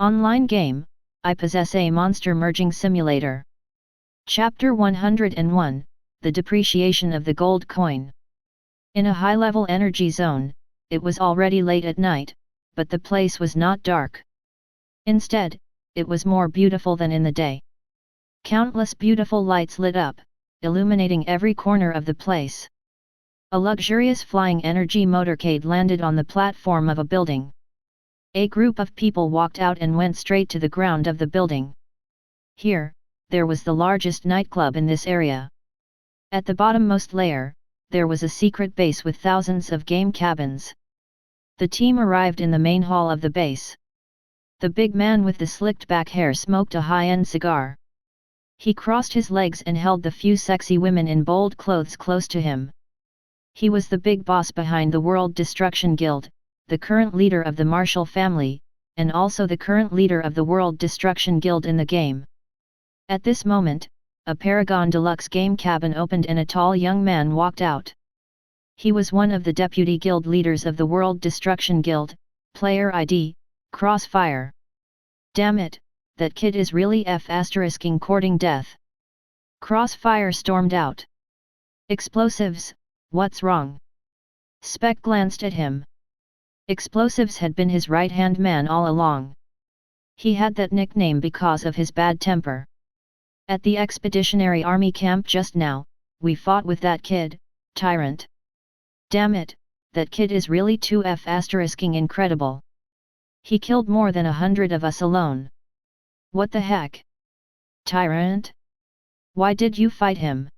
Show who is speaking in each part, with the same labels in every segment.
Speaker 1: Online game, I possess a monster merging simulator. Chapter 101, The Depreciation of the Gold Coin. In a high-level energy zone, it was already late at night, but the place was not dark. Instead, it was more beautiful than in the day. Countless beautiful lights lit up, illuminating every corner of the place. A luxurious flying energy motorcade landed on the platform of a building. A group of people walked out and went straight to the ground of the building. Here, there was the largest nightclub in this area. At the bottommost layer, there was a secret base with thousands of game cabins. The team arrived in the main hall of the base. The big man with the slicked back hair smoked a high-end cigar. He crossed his legs and held the few sexy women in bold clothes close to him. He was the big boss behind the World Destruction Guild, the current leader of the Marshall family, and also the current leader of the World Destruction Guild in the game. At this moment, a Paragon Deluxe game cabin opened and a tall young man walked out. He was one of the deputy guild leaders of the World Destruction Guild, player ID, Crossfire. Damn it, that kid is really F***ing courting death. Crossfire stormed out. Explosives, what's wrong? Spec glanced at him. Explosives had been his right-hand man all along. He had that nickname because of his bad temper. At the Expeditionary Army camp just now, we fought with that kid, Tyrant. Damn it, that kid is really too F***ing incredible. He killed more than 100 of us alone. What the heck? Tyrant? Why did you fight him?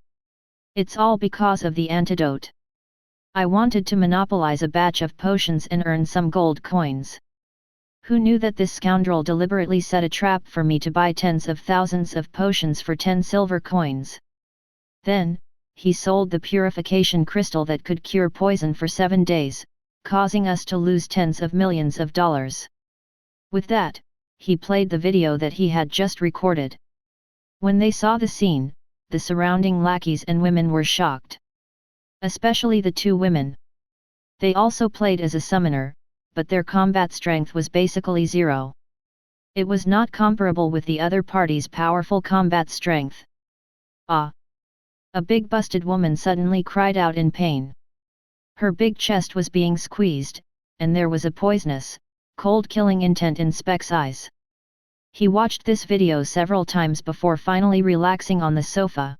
Speaker 1: It's all because of the antidote. I wanted to monopolize a batch of potions and earn some gold coins. Who knew that this scoundrel deliberately set a trap for me to buy tens of thousands of potions for 10 silver coins? Then, he sold the purification crystal that could cure poison for 7 days, causing us to lose tens of millions of dollars. With that, he played the video that he had just recorded. When they saw the scene, the surrounding lackeys and women were shocked. Especially the 2 women. They also played as a summoner, but their combat strength was basically 0. It was not comparable with the other party's powerful combat strength. Ah! A big busted woman suddenly cried out in pain. Her big chest was being squeezed, and there was a poisonous, cold-killing intent in Spec's eyes. He watched this video several times before finally relaxing on the sofa.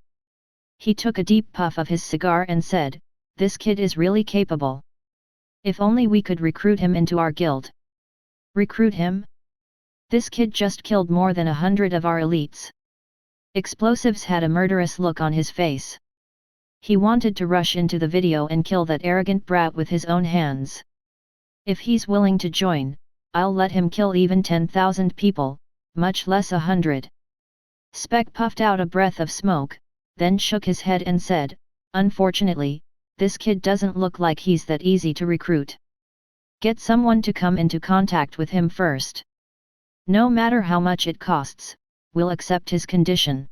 Speaker 1: He took a deep puff of his cigar and said, "This kid is really capable. If only we could recruit him into our guild." Recruit him? This kid just killed more than 100 of our elites. Explosives had a murderous look on his face. He wanted to rush into the video and kill that arrogant brat with his own hands. If he's willing to join, I'll let him kill even 10,000 people, much less 100. Spec puffed out a breath of smoke, then shook his head and said, "Unfortunately, this kid doesn't look like he's that easy to recruit. Get someone to come into contact with him first. No matter how much it costs, we'll accept his condition.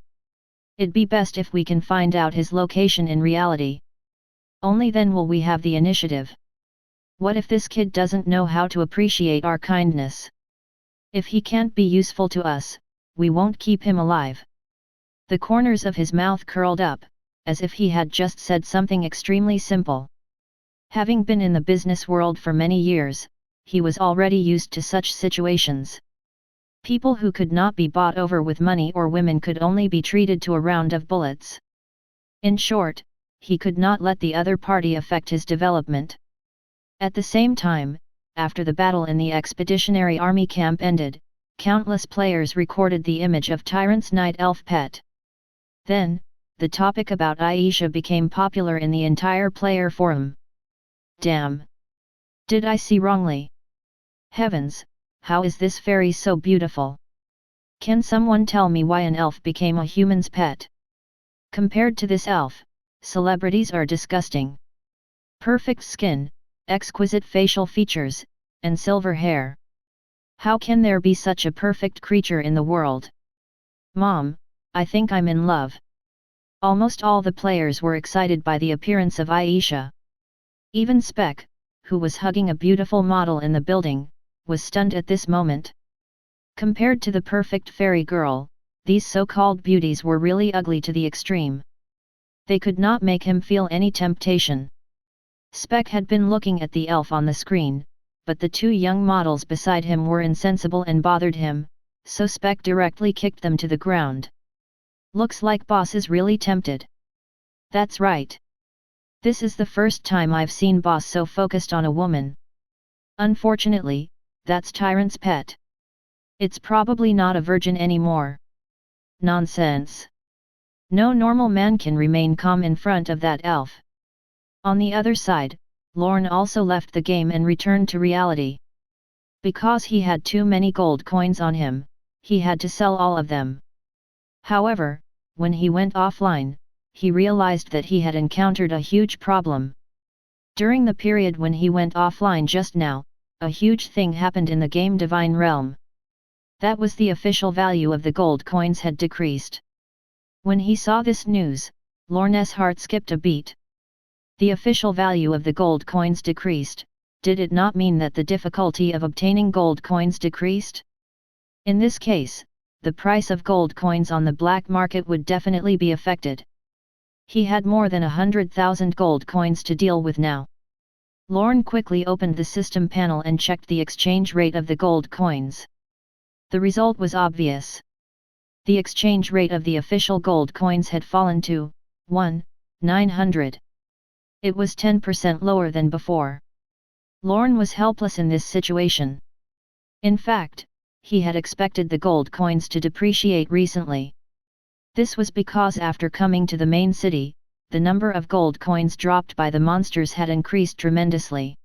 Speaker 1: It'd be best if we can find out his location in reality. Only then will we have the initiative. What if this kid doesn't know how to appreciate our kindness? If he can't be useful to us, we won't keep him alive." The corners of his mouth curled up, as if he had just said something extremely simple. Having been in the business world for many years, he was already used to such situations. People who could not be bought over with money or women could only be treated to a round of bullets. In short, he could not let the other party affect his development. At the same time, after the battle in the Expeditionary Army camp ended, countless players recorded the image of Tyrant's night elf pet. Then, the topic about Aisha became popular in the entire player forum. Damn! Did I see wrongly? Heavens, how is this fairy so beautiful? Can someone tell me why an elf became a human's pet? Compared to this elf, celebrities are disgusting. Perfect skin, exquisite facial features, and silver hair. How can there be such a perfect creature in the world? Mom, I think I'm in love. Almost all the players were excited by the appearance of Aisha. Even Spec, who was hugging a beautiful model in the building, was stunned at this moment. Compared to the perfect fairy girl, these so-called beauties were really ugly to the extreme. They could not make him feel any temptation. Speck had been looking at the elf on the screen, but the two young models beside him were insensible and bothered him, so Speck directly kicked them to the ground. Looks like boss is really tempted. That's right. This is the first time I've seen boss so focused on a woman. Unfortunately, that's Tyrant's pet. It's probably not a virgin anymore. Nonsense. No normal man can remain calm in front of that elf. On the other side, Lorne also left the game and returned to reality. Because he had too many gold coins on him, he had to sell all of them. However, when he went offline, he realized that he had encountered a huge problem. During the period when he went offline just now, a huge thing happened in the game Divine Realm. That was the official value of the gold coins had decreased. When he saw this news, Lorne's heart skipped a beat. The official value of the gold coins decreased. Did it not mean that the difficulty of obtaining gold coins decreased? In this case, the price of gold coins on the black market would definitely be affected. He had more than 100,000 gold coins to deal with now. Lorne quickly opened the system panel and checked the exchange rate of the gold coins. The result was obvious. The exchange rate of the official gold coins had fallen to 1,900. It was 10% lower than before. Lorne was helpless in this situation. In fact, he had expected the gold coins to depreciate recently. This was because after coming to the main city, the number of gold coins dropped by the monsters had increased tremendously.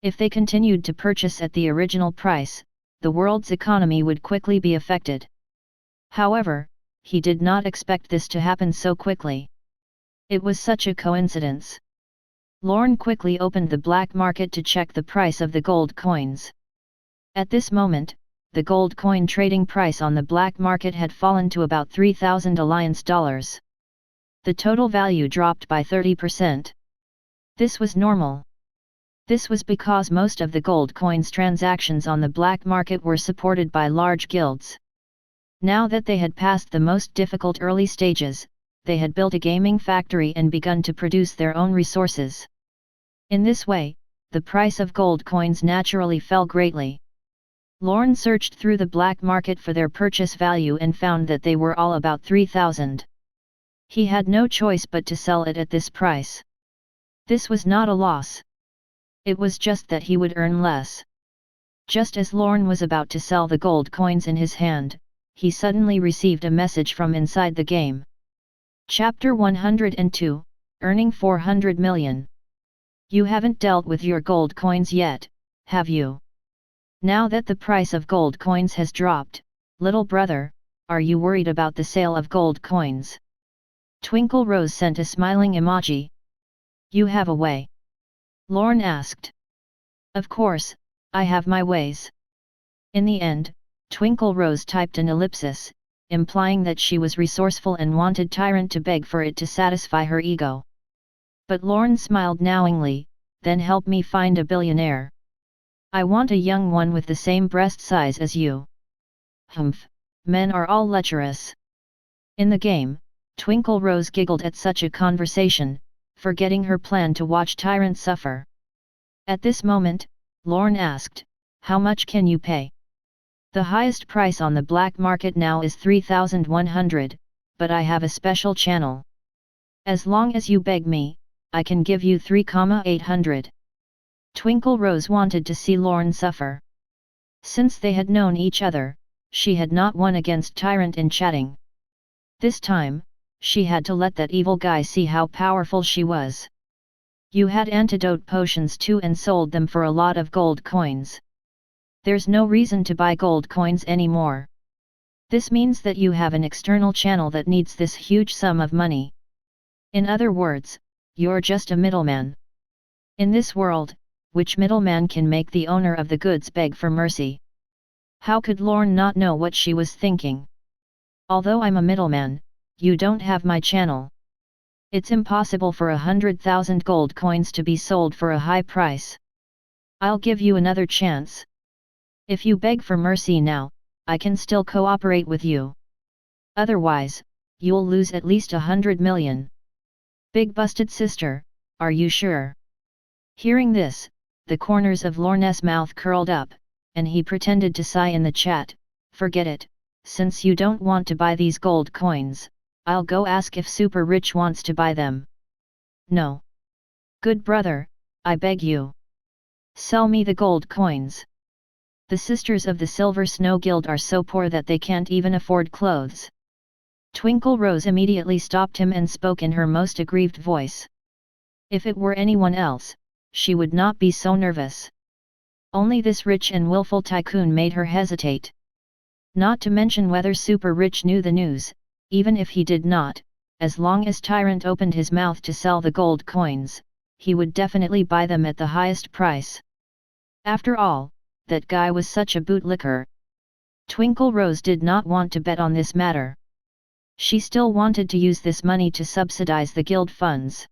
Speaker 1: If they continued to purchase at the original price, the world's economy would quickly be affected. However, he did not expect this to happen so quickly. It was such a coincidence. Lorne quickly opened the black market to check the price of the gold coins. At this moment, the gold coin trading price on the black market had fallen to about 3,000 Alliance dollars. The total value dropped by 30%. This was normal. This was because most of the gold coins transactions on the black market were supported by large guilds. Now that they had passed the most difficult early stages, they had built a gaming factory and begun to produce their own resources. In this way, the price of gold coins naturally fell greatly. Lorne searched through the black market for their purchase value and found that they were all about 3,000. He had no choice but to sell it at this price. This was not a loss. It was just that he would earn less. Just as Lorne was about to sell the gold coins in his hand, he suddenly received a message from inside the game. Chapter 102, Earning 400 million. You haven't dealt with your gold coins yet, have you? Now that the price of gold coins has dropped, little brother, are you worried about the sale of gold coins? Twinkle Rose sent a smiling emoji. You have a way? Lorne asked. Of course, I have my ways. In the end, Twinkle Rose typed an ellipsis, implying that she was resourceful and wanted Tyrant to beg for it to satisfy her ego. But Lorne smiled knowingly, then help me find a billionaire. I want a young one with the same breast size as you. Humph, men are all lecherous. In the game, Twinkle Rose giggled at such a conversation, forgetting her plan to watch Tyrant suffer. At this moment, Lorne asked, how much can you pay? The highest price on the black market now is 3,100, but I have a special channel. As long as you beg me, I can give you 3,800. Twinkle Rose wanted to see Lorne suffer. Since they had known each other, she had not won against Tyrant in chatting. This time, she had to let that evil guy see how powerful she was. You had antidote potions too and sold them for a lot of gold coins. There's no reason to buy gold coins anymore. This means that you have an external channel that needs this huge sum of money. In other words, you're just a middleman. In this world, which middleman can make the owner of the goods beg for mercy? How could Lorne not know what she was thinking? Although I'm a middleman, you don't have my channel. It's impossible for 100,000 gold coins to be sold for a high price. I'll give you another chance. If you beg for mercy now, I can still cooperate with you. Otherwise, you'll lose at least 100 million. Big busted sister, are you sure? Hearing this, the corners of Lorne's mouth curled up, and he pretended to sigh in the chat. Forget it, since you don't want to buy these gold coins, I'll go ask if Super Rich wants to buy them. No. Good brother, I beg you. Sell me the gold coins. The sisters of the Silver Snow Guild are so poor that they can't even afford clothes. Twinkle Rose immediately stopped him and spoke in her most aggrieved voice. If it were anyone else, she would not be so nervous. Only this rich and willful tycoon made her hesitate. Not to mention whether Super Rich knew the news, even if he did not, as long as Tyrant opened his mouth to sell the gold coins, he would definitely buy them at the highest price. After all, that guy was such a bootlicker. Twinkle Rose did not want to bet on this matter. She still wanted to use this money to subsidize the guild funds.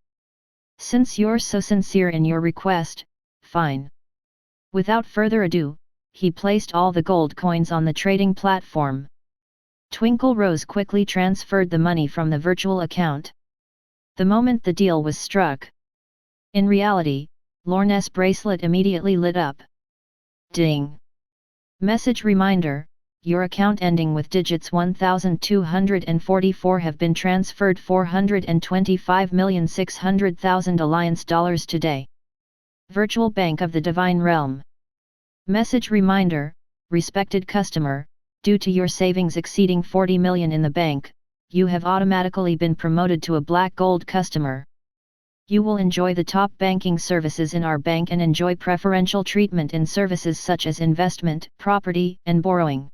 Speaker 1: Since you're so sincere in your request, fine. Without further ado, he placed all the gold coins on the trading platform. Twinkle Rose quickly transferred the money from the virtual account. The moment the deal was struck. In reality, Lorne's bracelet immediately lit up. Ding! Message reminder, your account ending with digits 1244 have been transferred 425,600,000 Alliance dollars today. Virtual Bank of the Divine Realm. Message reminder, respected customer, due to your savings exceeding 40 million in the bank, you have automatically been promoted to a Black Gold customer. You will enjoy the top banking services in our bank and enjoy preferential treatment in services such as investment, property, and borrowing.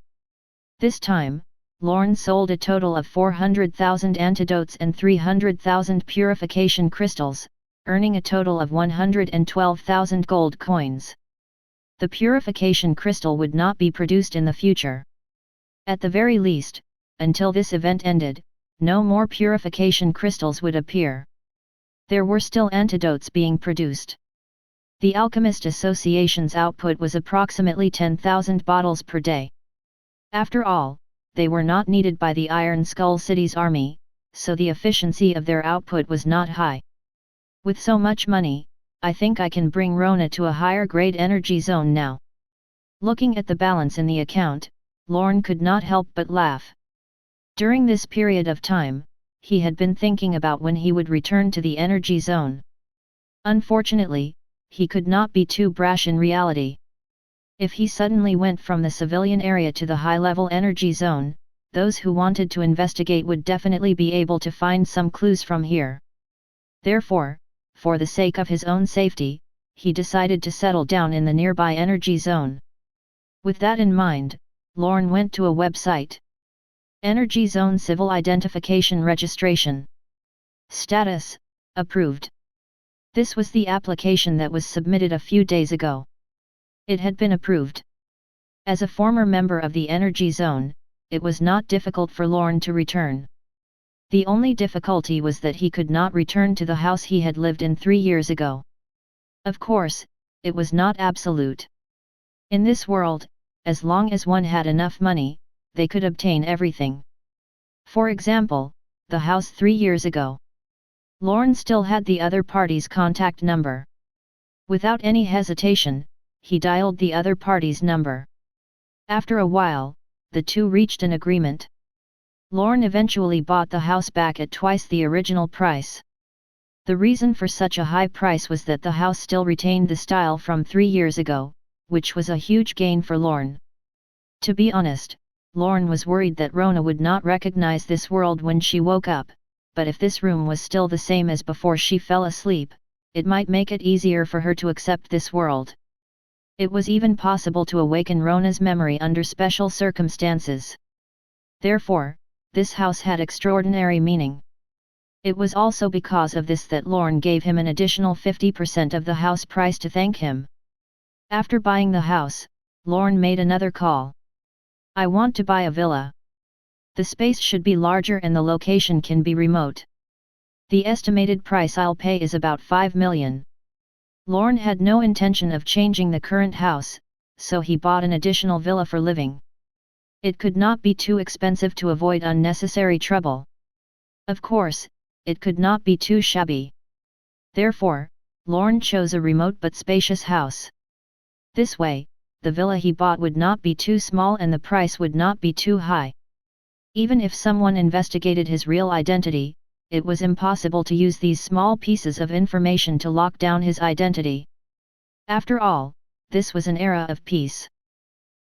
Speaker 1: This time, Lorne sold a total of 400,000 antidotes and 300,000 purification crystals, earning a total of 112,000 gold coins. The purification crystal would not be produced in the future. At the very least, until this event ended, no more purification crystals would appear. There were still antidotes being produced. The Alchemist Association's output was approximately 10,000 bottles per day. After all, they were not needed by the Iron Skull City's army, so the efficiency of their output was not high. With so much money, I think I can bring Rona to a higher grade energy zone now. Looking at the balance in the account, Lorne could not help but laugh. During this period of time, he had been thinking about when he would return to the energy zone. Unfortunately, he could not be too brash in reality. If he suddenly went from the civilian area to the high-level energy zone, those who wanted to investigate would definitely be able to find some clues from here. Therefore, for the sake of his own safety, he decided to settle down in the nearby energy zone. With that in mind, Lorne went to a website. Energy Zone Civil Identification Registration. Status: approved. This was the application that was submitted a few days ago. It had been approved. As a former member of the Energy Zone, it was not difficult for Lorne to return. The only difficulty was that he could not return to the house he had lived in 3 years ago. Of course, it was not absolute. In this world, as long as one had enough money, they could obtain everything. For example, the house 3 years ago. Lorne still had the other party's contact number. Without any hesitation, he dialed the other party's number. After a while, the two reached an agreement. Lorne eventually bought the house back at twice the original price. The reason for such a high price was that the house still retained the style from 3 years ago, which was a huge gain for Lorne. To be honest, Lorne was worried that Rona would not recognize this world when she woke up, but if this room was still the same as before she fell asleep, it might make it easier for her to accept this world. It was even possible to awaken Rona's memory under special circumstances. Therefore, this house had extraordinary meaning. It was also because of this that Lorne gave him an additional 50% of the house price to thank him. After buying the house, Lorne made another call. I want to buy a villa. The space should be larger and the location can be remote. The estimated price I'll pay is about 5 million. Lorne had no intention of changing the current house, so he bought an additional villa for living. It could not be too expensive to avoid unnecessary trouble. Of course, it could not be too shabby. Therefore, Lorne chose a remote but spacious house. This way, the villa he bought would not be too small and the price would not be too high. Even if someone investigated his real identity, it was impossible to use these small pieces of information to lock down his identity. After all, this was an era of peace.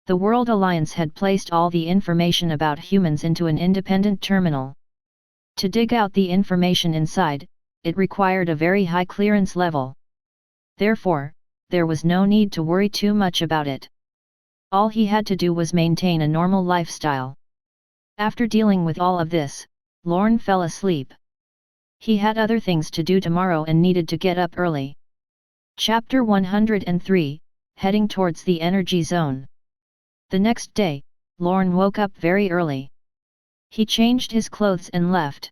Speaker 1: The World Alliance had placed all the information about humans into an independent terminal. To dig out the information inside, it required a very high clearance level. Therefore, there was no need to worry too much about it. All he had to do was maintain a normal lifestyle. After dealing with all of this, Lorne fell asleep. He had other things to do tomorrow and needed to get up early. Chapter 103, Heading Towards the Energy Zone. The next day, Lorne woke up very early. He changed his clothes and left.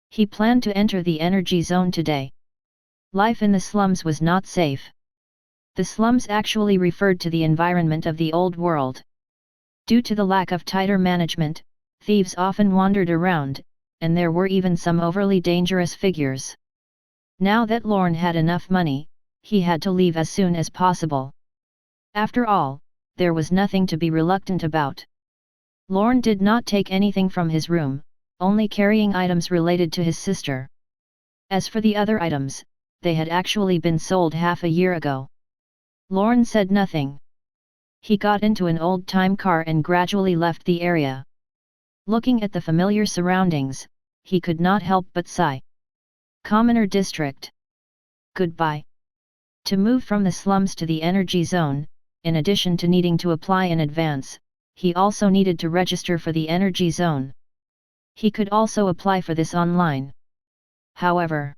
Speaker 1: He planned to enter the energy zone today. Life in the slums was not safe. The slums actually referred to the environment of the old world. Due to the lack of tighter management, thieves often wandered around, and there were even some overly dangerous figures. Now that Lorne had enough money, he had to leave as soon as possible. After all, there was nothing to be reluctant about. Lorne did not take anything from his room, only carrying items related to his sister. As for the other items, they had actually been sold half a year ago. Lorne said nothing. He got into an old-time car and gradually left the area. Looking at the familiar surroundings, he could not help but sigh. Commoner District. Goodbye. To move from the slums to the energy zone, in addition to needing to apply in advance, he also needed to register for the energy zone. He could also apply for this online. However,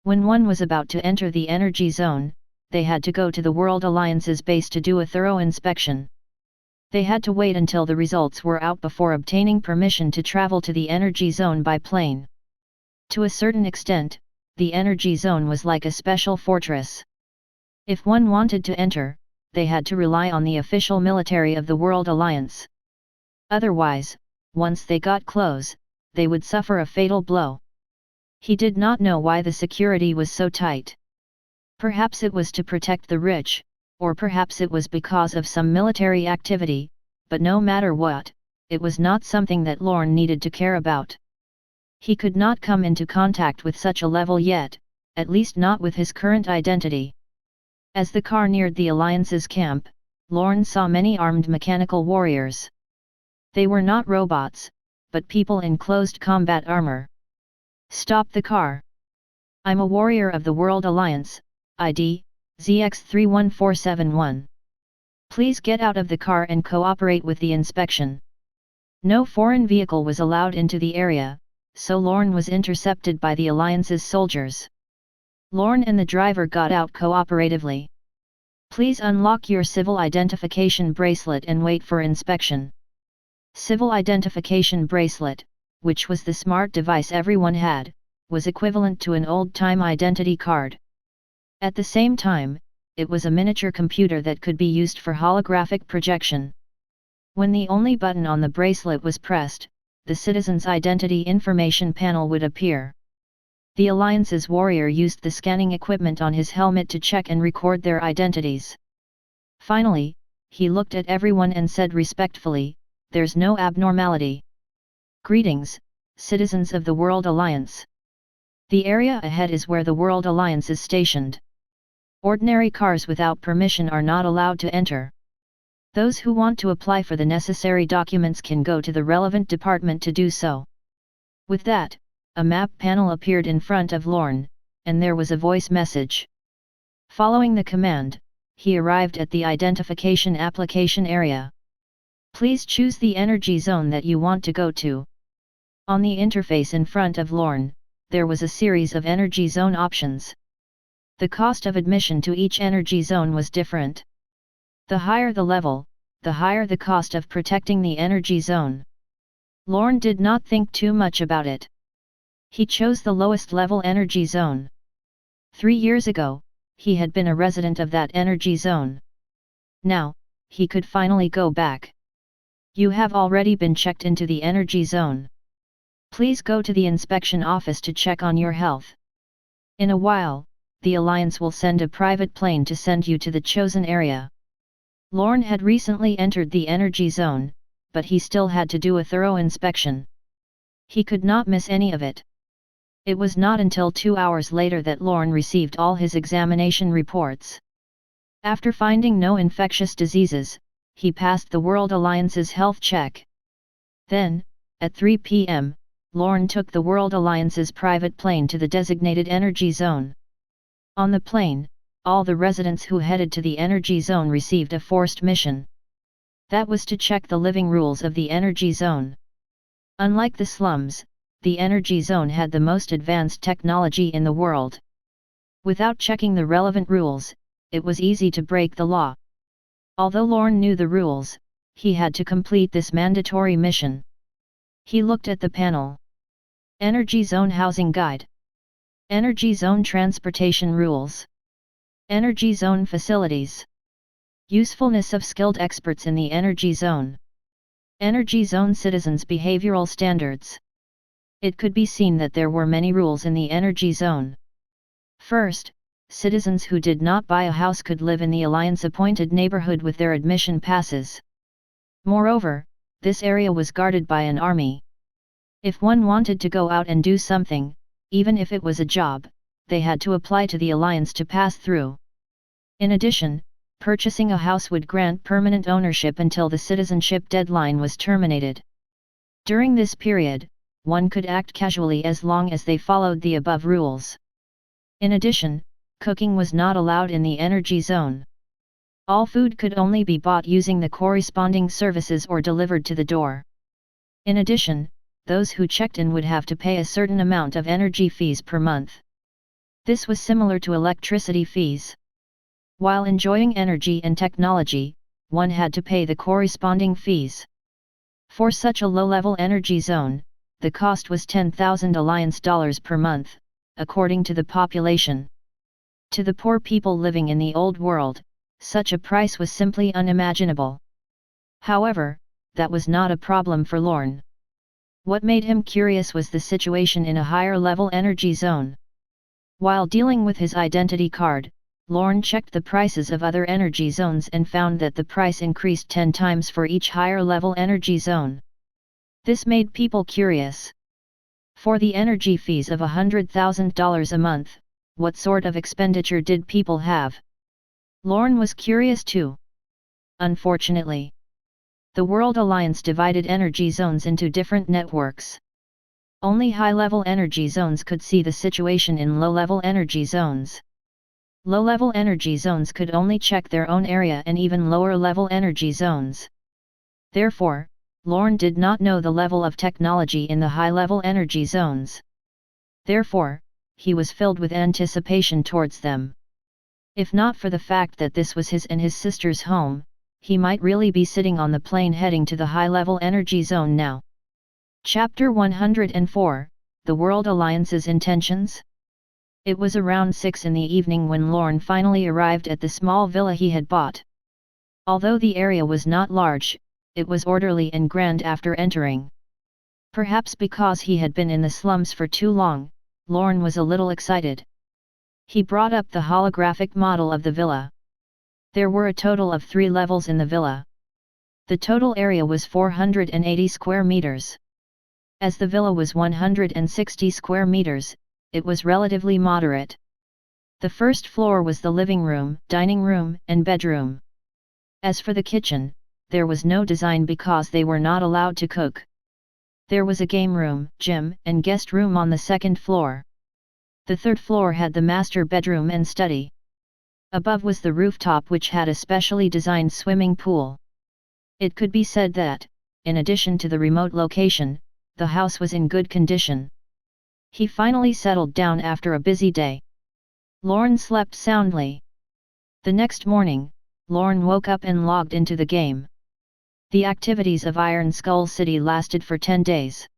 Speaker 1: when one was about to enter the energy zone, they had to go to the World Alliance's base to do a thorough inspection. They had to wait until the results were out before obtaining permission to travel to the energy zone by plane. To a certain extent, the energy zone was like a special fortress. If one wanted to enter, they had to rely on the official military of the World Alliance. Otherwise, once they got close, they would suffer a fatal blow. He did not know why the security was so tight. Perhaps it was to protect the rich, or perhaps it was because of some military activity, but no matter what, it was not something that Lorne needed to care about. He could not come into contact with such a level yet, at least not with his current identity. As the car neared the Alliance's camp, Lorne saw many armed mechanical warriors. They were not robots, but people in closed combat armor. Stop the car. I'm a warrior of the World Alliance, ID, ZX31471. Please get out of the car and cooperate with the inspection. No foreign vehicle was allowed into the area, so Lorne was intercepted by the Alliance's soldiers. Lorne and the driver got out cooperatively. Please unlock your civil identification bracelet and wait for inspection. Civil identification bracelet, which was the smart device everyone had, was equivalent to an old-time identity card. At the same time, it was a miniature computer that could be used for holographic projection. When the only button on the bracelet was pressed, the citizen's identity information panel would appear. The Alliance's warrior used the scanning equipment on his helmet to check and record their identities. Finally, he looked at everyone and said respectfully, "There's no abnormality. Greetings, citizens of the World Alliance. The area ahead is where the World Alliance is stationed. Ordinary cars without permission are not allowed to enter. Those who want to apply for the necessary documents can go to the relevant department to do so." With that, a map panel appeared in front of Lorne, and there was a voice message. Following the command, he arrived at the identification application area. Please choose the energy zone that you want to go to. On the interface in front of Lorne, there was a series of energy zone options. The cost of admission to each energy zone was different. The higher the level, the higher the cost of protecting the energy zone. Lorne did not think too much about it. He chose the lowest level energy zone. 3 years ago, he had been a resident of that energy zone. Now, he could finally go back. You have already been checked into the energy zone. Please go to the inspection office to check on your health. In a while, the Alliance will send a private plane to send you to the chosen area. Lorne had recently entered the energy zone, but he still had to do a thorough inspection. He could not miss any of it. It was not until 2 hours later that Lorne received all his examination reports. After finding no infectious diseases, he passed the World Alliance's health check. Then, at 3 p.m., Lorne took the World Alliance's private plane to the designated energy zone. On the plane, all the residents who headed to the energy zone received a forced mission. That was to check the living rules of the energy zone. Unlike the slums, the energy zone had the most advanced technology in the world. Without checking the relevant rules, it was easy to break the law. Although Lorne knew the rules, he had to complete this mandatory mission. He looked at the panel. Energy Zone Housing Guide. Energy Zone Transportation Rules. Energy Zone Facilities. Usefulness of skilled experts in the Energy Zone. Energy Zone Citizens' Behavioral Standards. It could be seen that there were many rules in the Energy Zone. First, citizens who did not buy a house could live in the Alliance-appointed neighborhood with their admission passes. Moreover, this area was guarded by an army. If one wanted to go out and do something, even if it was a job, they had to apply to the Alliance to pass through. In addition, purchasing a house would grant permanent ownership until the citizenship deadline was terminated. During this period, one could act casually as long as they followed the above rules. In addition, cooking was not allowed in the energy zone. All food could only be bought using the corresponding services or delivered to the door. In addition, those who checked in would have to pay a certain amount of energy fees per month. This was similar to electricity fees. While enjoying energy and technology, one had to pay the corresponding fees. For such a low-level energy zone, the cost was 10,000 Alliance dollars per month, according to the population. To the poor people living in the old world, such a price was simply unimaginable. However, that was not a problem for Lorne. What made him curious was the situation in a higher-level energy zone. While dealing with his identity card, Lorne checked the prices of other energy zones and found that the price increased 10 times for each higher-level energy zone. This made people curious. For the energy fees of $100,000 a month, what sort of expenditure did people have? Lorne was curious too. Unfortunately, the World Alliance divided energy zones into different networks. Only high-level energy zones could see the situation in low-level energy zones. Low-level energy zones could only check their own area and even lower-level energy zones. Therefore, Lorne did not know the level of technology in the high-level energy zones. Therefore, he was filled with anticipation towards them. If not for the fact that this was his and his sister's home, he might really be sitting on the plane heading to the high-level energy zone now. Chapter 104, The World Alliance's Intentions? It was around 6 in the evening when Lorne finally arrived at the small villa he had bought. Although the area was not large, it was orderly and grand after entering. Perhaps because he had been in the slums for too long, Lorne was a little excited. He brought up the holographic model of the villa. There were a total of 3 levels in the villa. The total area was 480 square meters. As the villa was 160 square meters, it was relatively moderate. The first floor was the living room, dining room, and bedroom. As for the kitchen, there was no design because they were not allowed to cook. There was a game room, gym, and guest room on the second floor. The third floor had the master bedroom and study. Above was the rooftop, which had a specially designed swimming pool. It could be said that, in addition to the remote location, the house was in good condition. He finally settled down after a busy day. Lorne slept soundly. The next morning, Lorne woke up and logged into the game. The activities of Iron Skull City lasted for 10 days.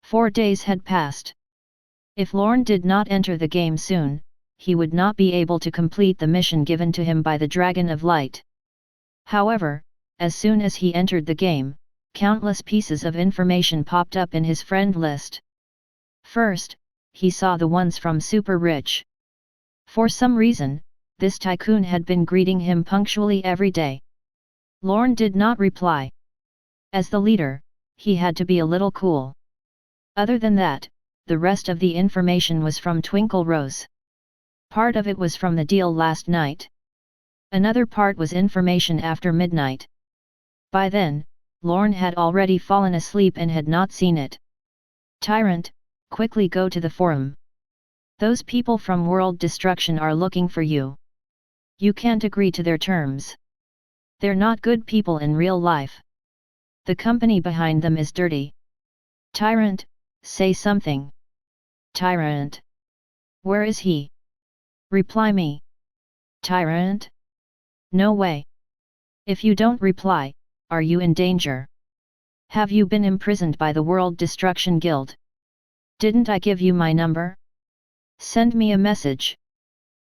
Speaker 1: 4 days had passed. If Lorne did not enter the game soon, he would not be able to complete the mission given to him by the Dragon of Light. However, as soon as he entered the game, countless pieces of information popped up in his friend list. First, he saw the ones from Super Rich. For some reason, this tycoon had been greeting him punctually every day. Lorne did not reply. As the leader, he had to be a little cool. Other than that, the rest of the information was from Twinkle Rose. Part of it was from the deal last night. Another part was information after midnight. By then, Lorne had already fallen asleep and had not seen it. Tyrant, quickly go to the forum. Those people from World Destruction are looking for you. You can't agree to their terms. They're not good people in real life. The company behind them is dirty. Tyrant, say something. Tyrant. Where is he? Reply me. Tyrant? No way. If you don't reply, are you in danger? Have you been imprisoned by the World Destruction Guild? Didn't I give you my number? Send me a message.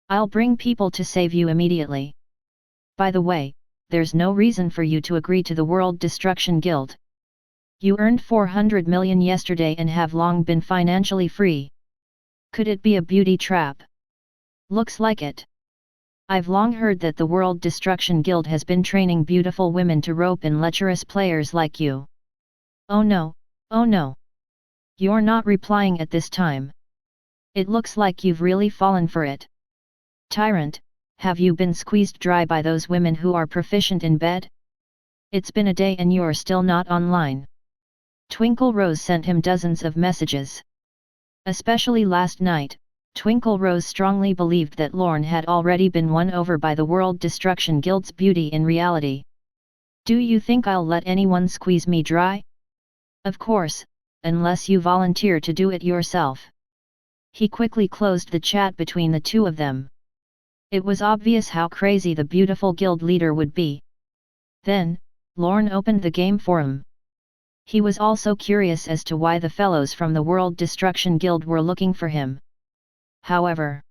Speaker 1: I'll bring people to save you immediately. By the way, there's no reason for you to agree to the World Destruction Guild. You earned 400 million yesterday and have long been financially free. Could it be a beauty trap? Looks like it. I've long heard that the World Destruction Guild has been training beautiful women to rope in lecherous players like you. Oh no, oh no. You're not replying at this time. It looks like you've really fallen for it. Tyrant, have you been squeezed dry by those women who are proficient in bed? It's been a day and you're still not online. Twinkle Rose sent him dozens of messages. Especially last night, Twinkle Rose strongly believed that Lorne had already been won over by the World Destruction Guild's beauty in reality. Do you think I'll let anyone squeeze me dry? Of course, unless you volunteer to do it yourself. He quickly closed the chat between the two of them. It was obvious how crazy the beautiful guild leader would be. Then, Lorne opened the game forum. He was also curious as to why the fellows from the World Destruction Guild were looking for him. However,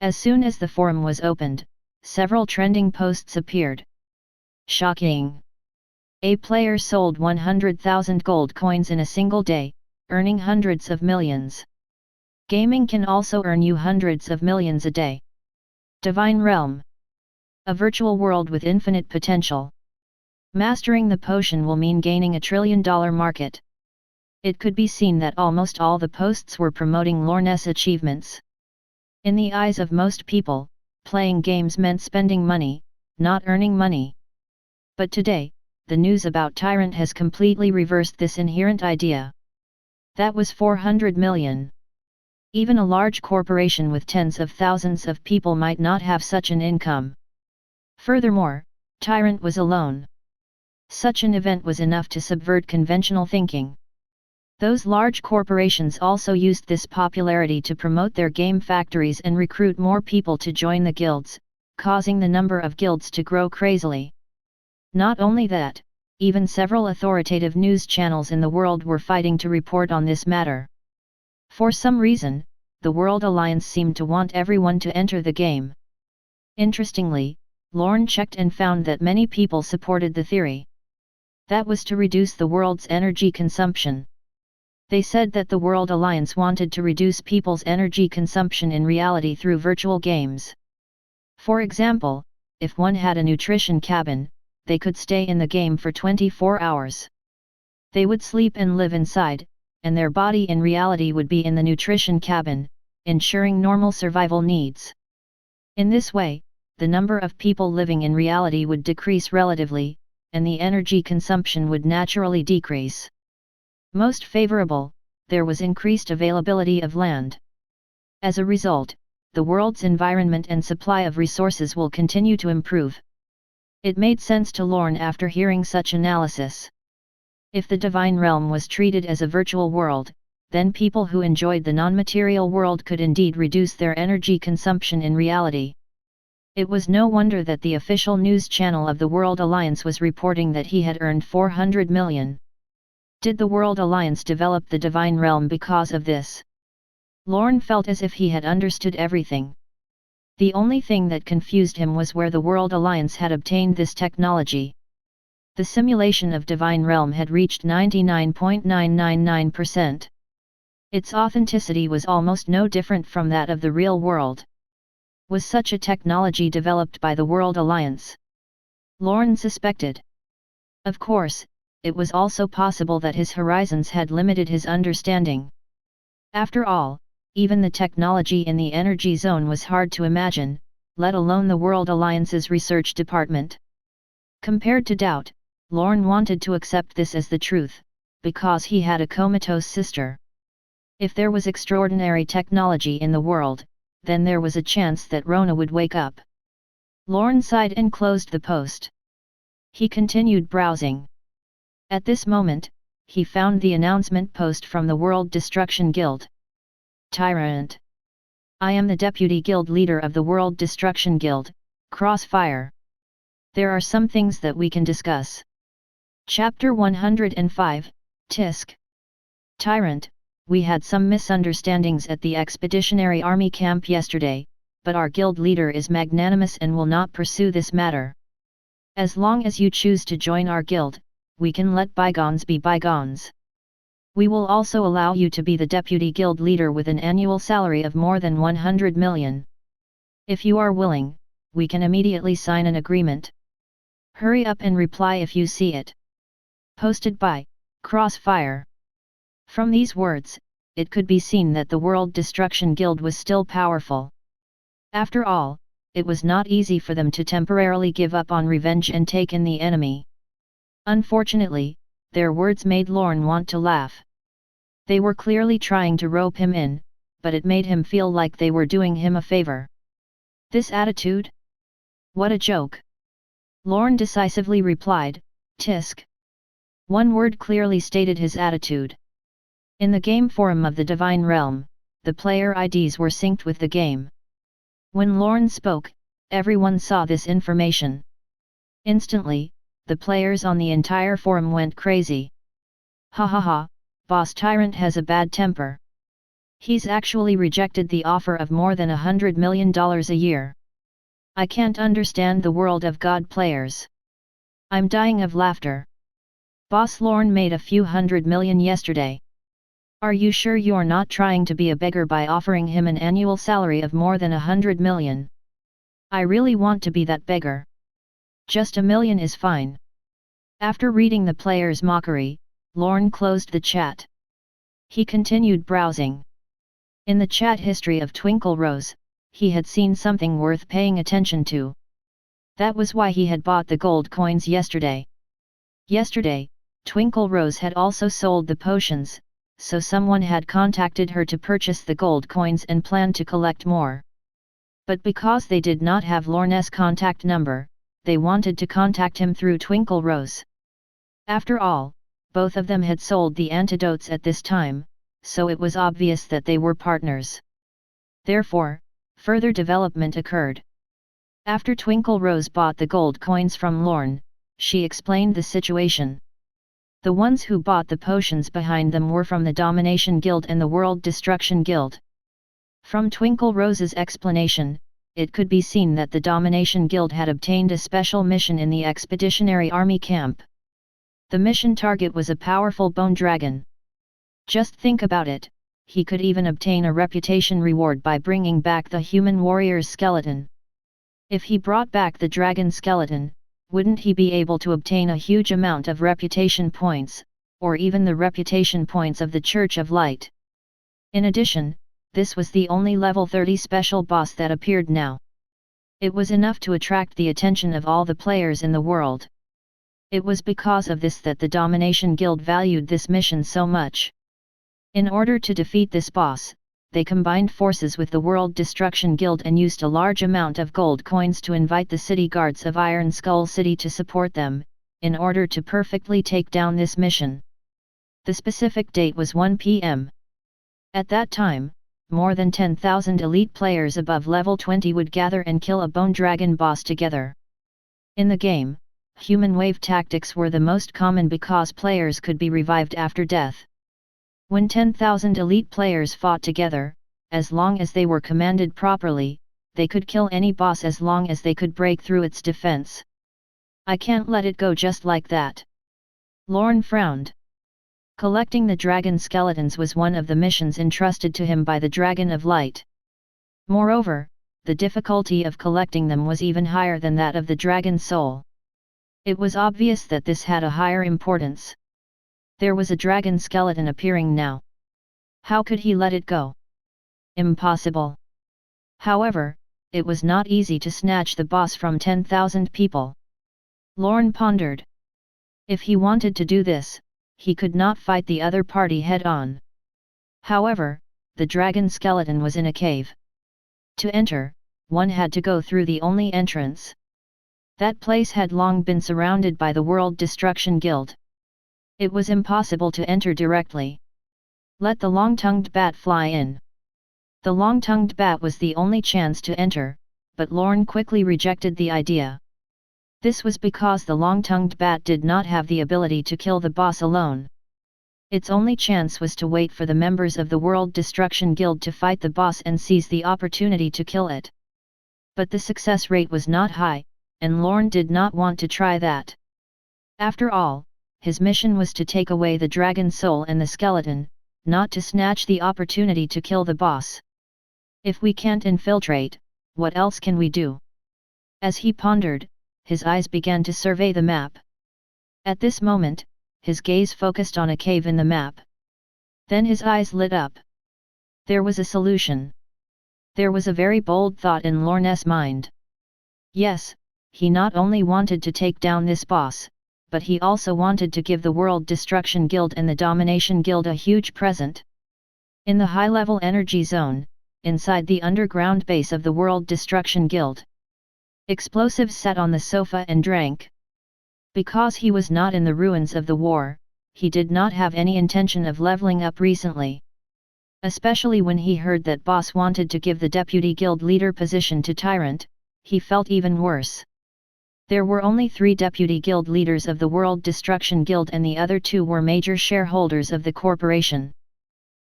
Speaker 1: as soon as the forum was opened, several trending posts appeared. Shocking! A player sold 100,000 gold coins in a single day, earning hundreds of millions. Gaming can also earn you hundreds of millions a day. Divine Realm. A virtual world with infinite potential. Mastering the potion will mean gaining $1 trillion market. It could be seen that almost all the posts were promoting Lorne's achievements. In the eyes of most people, playing games meant spending money, not earning money. But today, the news about Tyrant has completely reversed this inherent idea. That was 400 million. Even a large corporation with tens of thousands of people might not have such an income. Furthermore, Tyrant was alone. Such an event was enough to subvert conventional thinking. Those large corporations also used this popularity to promote their game factories and recruit more people to join the guilds, causing the number of guilds to grow crazily. Not only that, even several authoritative news channels in the world were fighting to report on this matter. For some reason, the World Alliance seemed to want everyone to enter the game. Interestingly, Lorne checked and found that many people supported the theory. That was to reduce the world's energy consumption. They said that the World Alliance wanted to reduce people's energy consumption in reality through virtual games. For example, if one had a nutrition cabin, they could stay in the game for 24 hours. They would sleep and live inside, and their body in reality would be in the nutrition cabin, ensuring normal survival needs. In this way, the number of people living in reality would decrease relatively, and the energy consumption would naturally decrease. Most favorable, there was increased availability of land. As a result, the world's environment and supply of resources will continue to improve. It made sense to Lorne after hearing such analysis. If the Divine Realm was treated as a virtual world, then people who enjoyed the non-material world could indeed reduce their energy consumption in reality. It was no wonder that the official news channel of the World Alliance was reporting that he had earned 400 million. Did the World Alliance develop the Divine Realm because of this? Lorne felt as if he had understood everything. The only thing that confused him was where the World Alliance had obtained this technology. The simulation of Divine Realm had reached 99.999%. Its authenticity was almost no different from that of the real world. Was such a technology developed by the World Alliance? Lorne suspected. Of course, it was also possible that his horizons had limited his understanding. After all, even the technology in the energy zone was hard to imagine, let alone the World Alliance's research department. Compared to doubt, Lorne wanted to accept this as the truth, because he had a comatose sister. If there was extraordinary technology in the world, then there was a chance that Rona would wake up. Lorne sighed and closed the post. He continued browsing. At this moment, he found the announcement post from the World Destruction Guild. Tyrant. I am the Deputy Guild Leader of the World Destruction Guild, Crossfire. There are some things that we can discuss. Chapter 105, Tisk. Tyrant, we had some misunderstandings at the Expeditionary Army camp yesterday, but our guild leader is magnanimous and will not pursue this matter. As long as you choose to join our guild, we can let bygones be bygones. We will also allow you to be the deputy guild leader with an annual salary of more than 100 million. If you are willing, we can immediately sign an agreement. Hurry up and reply if you see it. Posted by Crossfire. From these words, it could be seen that the World Destruction Guild was still powerful. After all, it was not easy for them to temporarily give up on revenge and take in the enemy. Unfortunately, their words made Lorne want to laugh. They were clearly trying to rope him in, but it made him feel like they were doing him a favor. This attitude? What a joke! Lorne decisively replied, Tisk. One word clearly stated his attitude. In the game forum of the Divine Realm, the player IDs were synced with the game. When Lorne spoke, everyone saw this information. Instantly, the players on the entire forum went crazy. Ha ha ha, Boss Tyrant has a bad temper. He's actually rejected the offer of more than $100 million a year. I can't understand the world of God players. I'm dying of laughter. Boss Lorne made a few $100 million yesterday. Are you sure you're not trying to be a beggar by offering him an annual salary of more than $100 million? I really want to be that beggar. Just $1 million is fine. After reading the player's mockery, Lorne closed the chat. He continued browsing. In the chat history of Twinkle Rose, he had seen something worth paying attention to. That was why he had bought the gold coins yesterday. Yesterday, Twinkle Rose had also sold the potions, so someone had contacted her to purchase the gold coins and planned to collect more. But because they did not have Lorne's contact number, they wanted to contact him through Twinkle Rose. After all, both of them had sold the antidotes at this time, so it was obvious that they were partners. Therefore, further development occurred. After Twinkle Rose bought the gold coins from Lorne, she explained the situation. The ones who bought the potions behind them were from the Domination Guild and the World Destruction Guild. From Twinkle Rose's explanation, it could be seen that the Domination Guild had obtained a special mission in the Expeditionary Army camp. The mission target was a powerful bone dragon. Just think about it, he could even obtain a reputation reward by bringing back the human warrior's skeleton. If he brought back the dragon skeleton, wouldn't he be able to obtain a huge amount of reputation points, or even the reputation points of the Church of Light? In addition, this was the only level 30 special boss that appeared now. It was enough to attract the attention of all the players in the world. It was because of this that the Domination Guild valued this mission so much. In order to defeat this boss, they combined forces with the World Destruction Guild and used a large amount of gold coins to invite the city guards of Iron Skull City to support them, in order to perfectly take down this mission. The specific date was 1 p.m. At that time, more than 10,000 elite players above level 20 would gather and kill a bone dragon boss together. In the game, human wave tactics were the most common because players could be revived after death. When 10,000 elite players fought together, as long as they were commanded properly, they could kill any boss as long as they could break through its defense. I can't let it go just like that. Lorne frowned. Collecting the dragon skeletons was one of the missions entrusted to him by the Dragon of Light. Moreover, the difficulty of collecting them was even higher than that of the dragon soul. It was obvious that this had a higher importance. There was a dragon skeleton appearing now. How could he let it go? Impossible. However, it was not easy to snatch the boss from 10,000 people. Lorne pondered. If he wanted to do this, he could not fight the other party head-on. However, the dragon skeleton was in a cave. To enter, one had to go through the only entrance. That place had long been surrounded by the World Destruction Guild. It was impossible to enter directly. Let the long-tongued bat fly in. The long-tongued bat was the only chance to enter, but Lorne quickly rejected the idea. This was because the long-tongued bat did not have the ability to kill the boss alone. Its only chance was to wait for the members of the World Destruction Guild to fight the boss and seize the opportunity to kill it. But the success rate was not high, and Lorne did not want to try that. After all, his mission was to take away the dragon soul and the skeleton, not to snatch the opportunity to kill the boss. If we can't infiltrate, what else can we do? As he pondered, his eyes began to survey the map. At this moment, his gaze focused on a cave in the map. Then his eyes lit up. There was a solution. There was a very bold thought in Lorne's mind. Yes, he not only wanted to take down this boss, but he also wanted to give the World Destruction Guild and the Domination Guild a huge present. In the high-level energy zone, inside the underground base of the World Destruction Guild, Explosives sat on the sofa and drank. Because he was not in the ruins of the war, he did not have any intention of leveling up recently. Especially when he heard that boss wanted to give the deputy guild leader position to Tyrant, he felt even worse. There were only 3 deputy guild leaders of the World Destruction Guild and the other 2 were major shareholders of the corporation.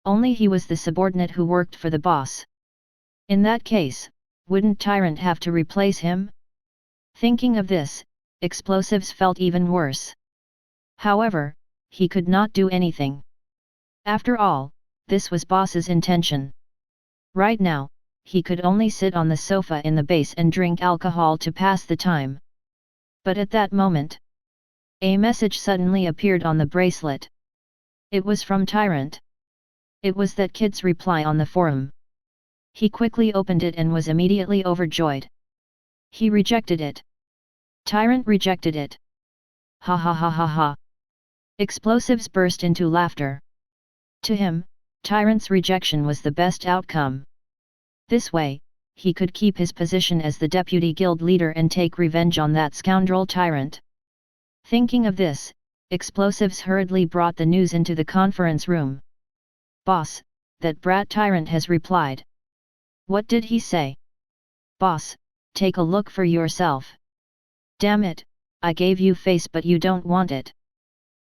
Speaker 1: Only he was the subordinate who worked for the boss. In that case, wouldn't Tyrant have to replace him? Thinking of this, Explosives felt even worse. However, he could not do anything. After all, this was boss's intention. Right now, he could only sit on the sofa in the base and drink alcohol to pass the time. But at that moment, a message suddenly appeared on the bracelet. It was from Tyrant. It was that kid's reply on the forum. He quickly opened it and was immediately overjoyed. He rejected it. Tyrant rejected it. Ha ha ha ha ha. Explosives burst into laughter. To him, Tyrant's rejection was the best outcome. This way, he could keep his position as the deputy guild leader and take revenge on that scoundrel Tyrant. Thinking of this, Explosives hurriedly brought the news into the conference room. Boss, that brat Tyrant has replied. What did he say? Boss, take a look for yourself. Damn it, I gave you face but you don't want it.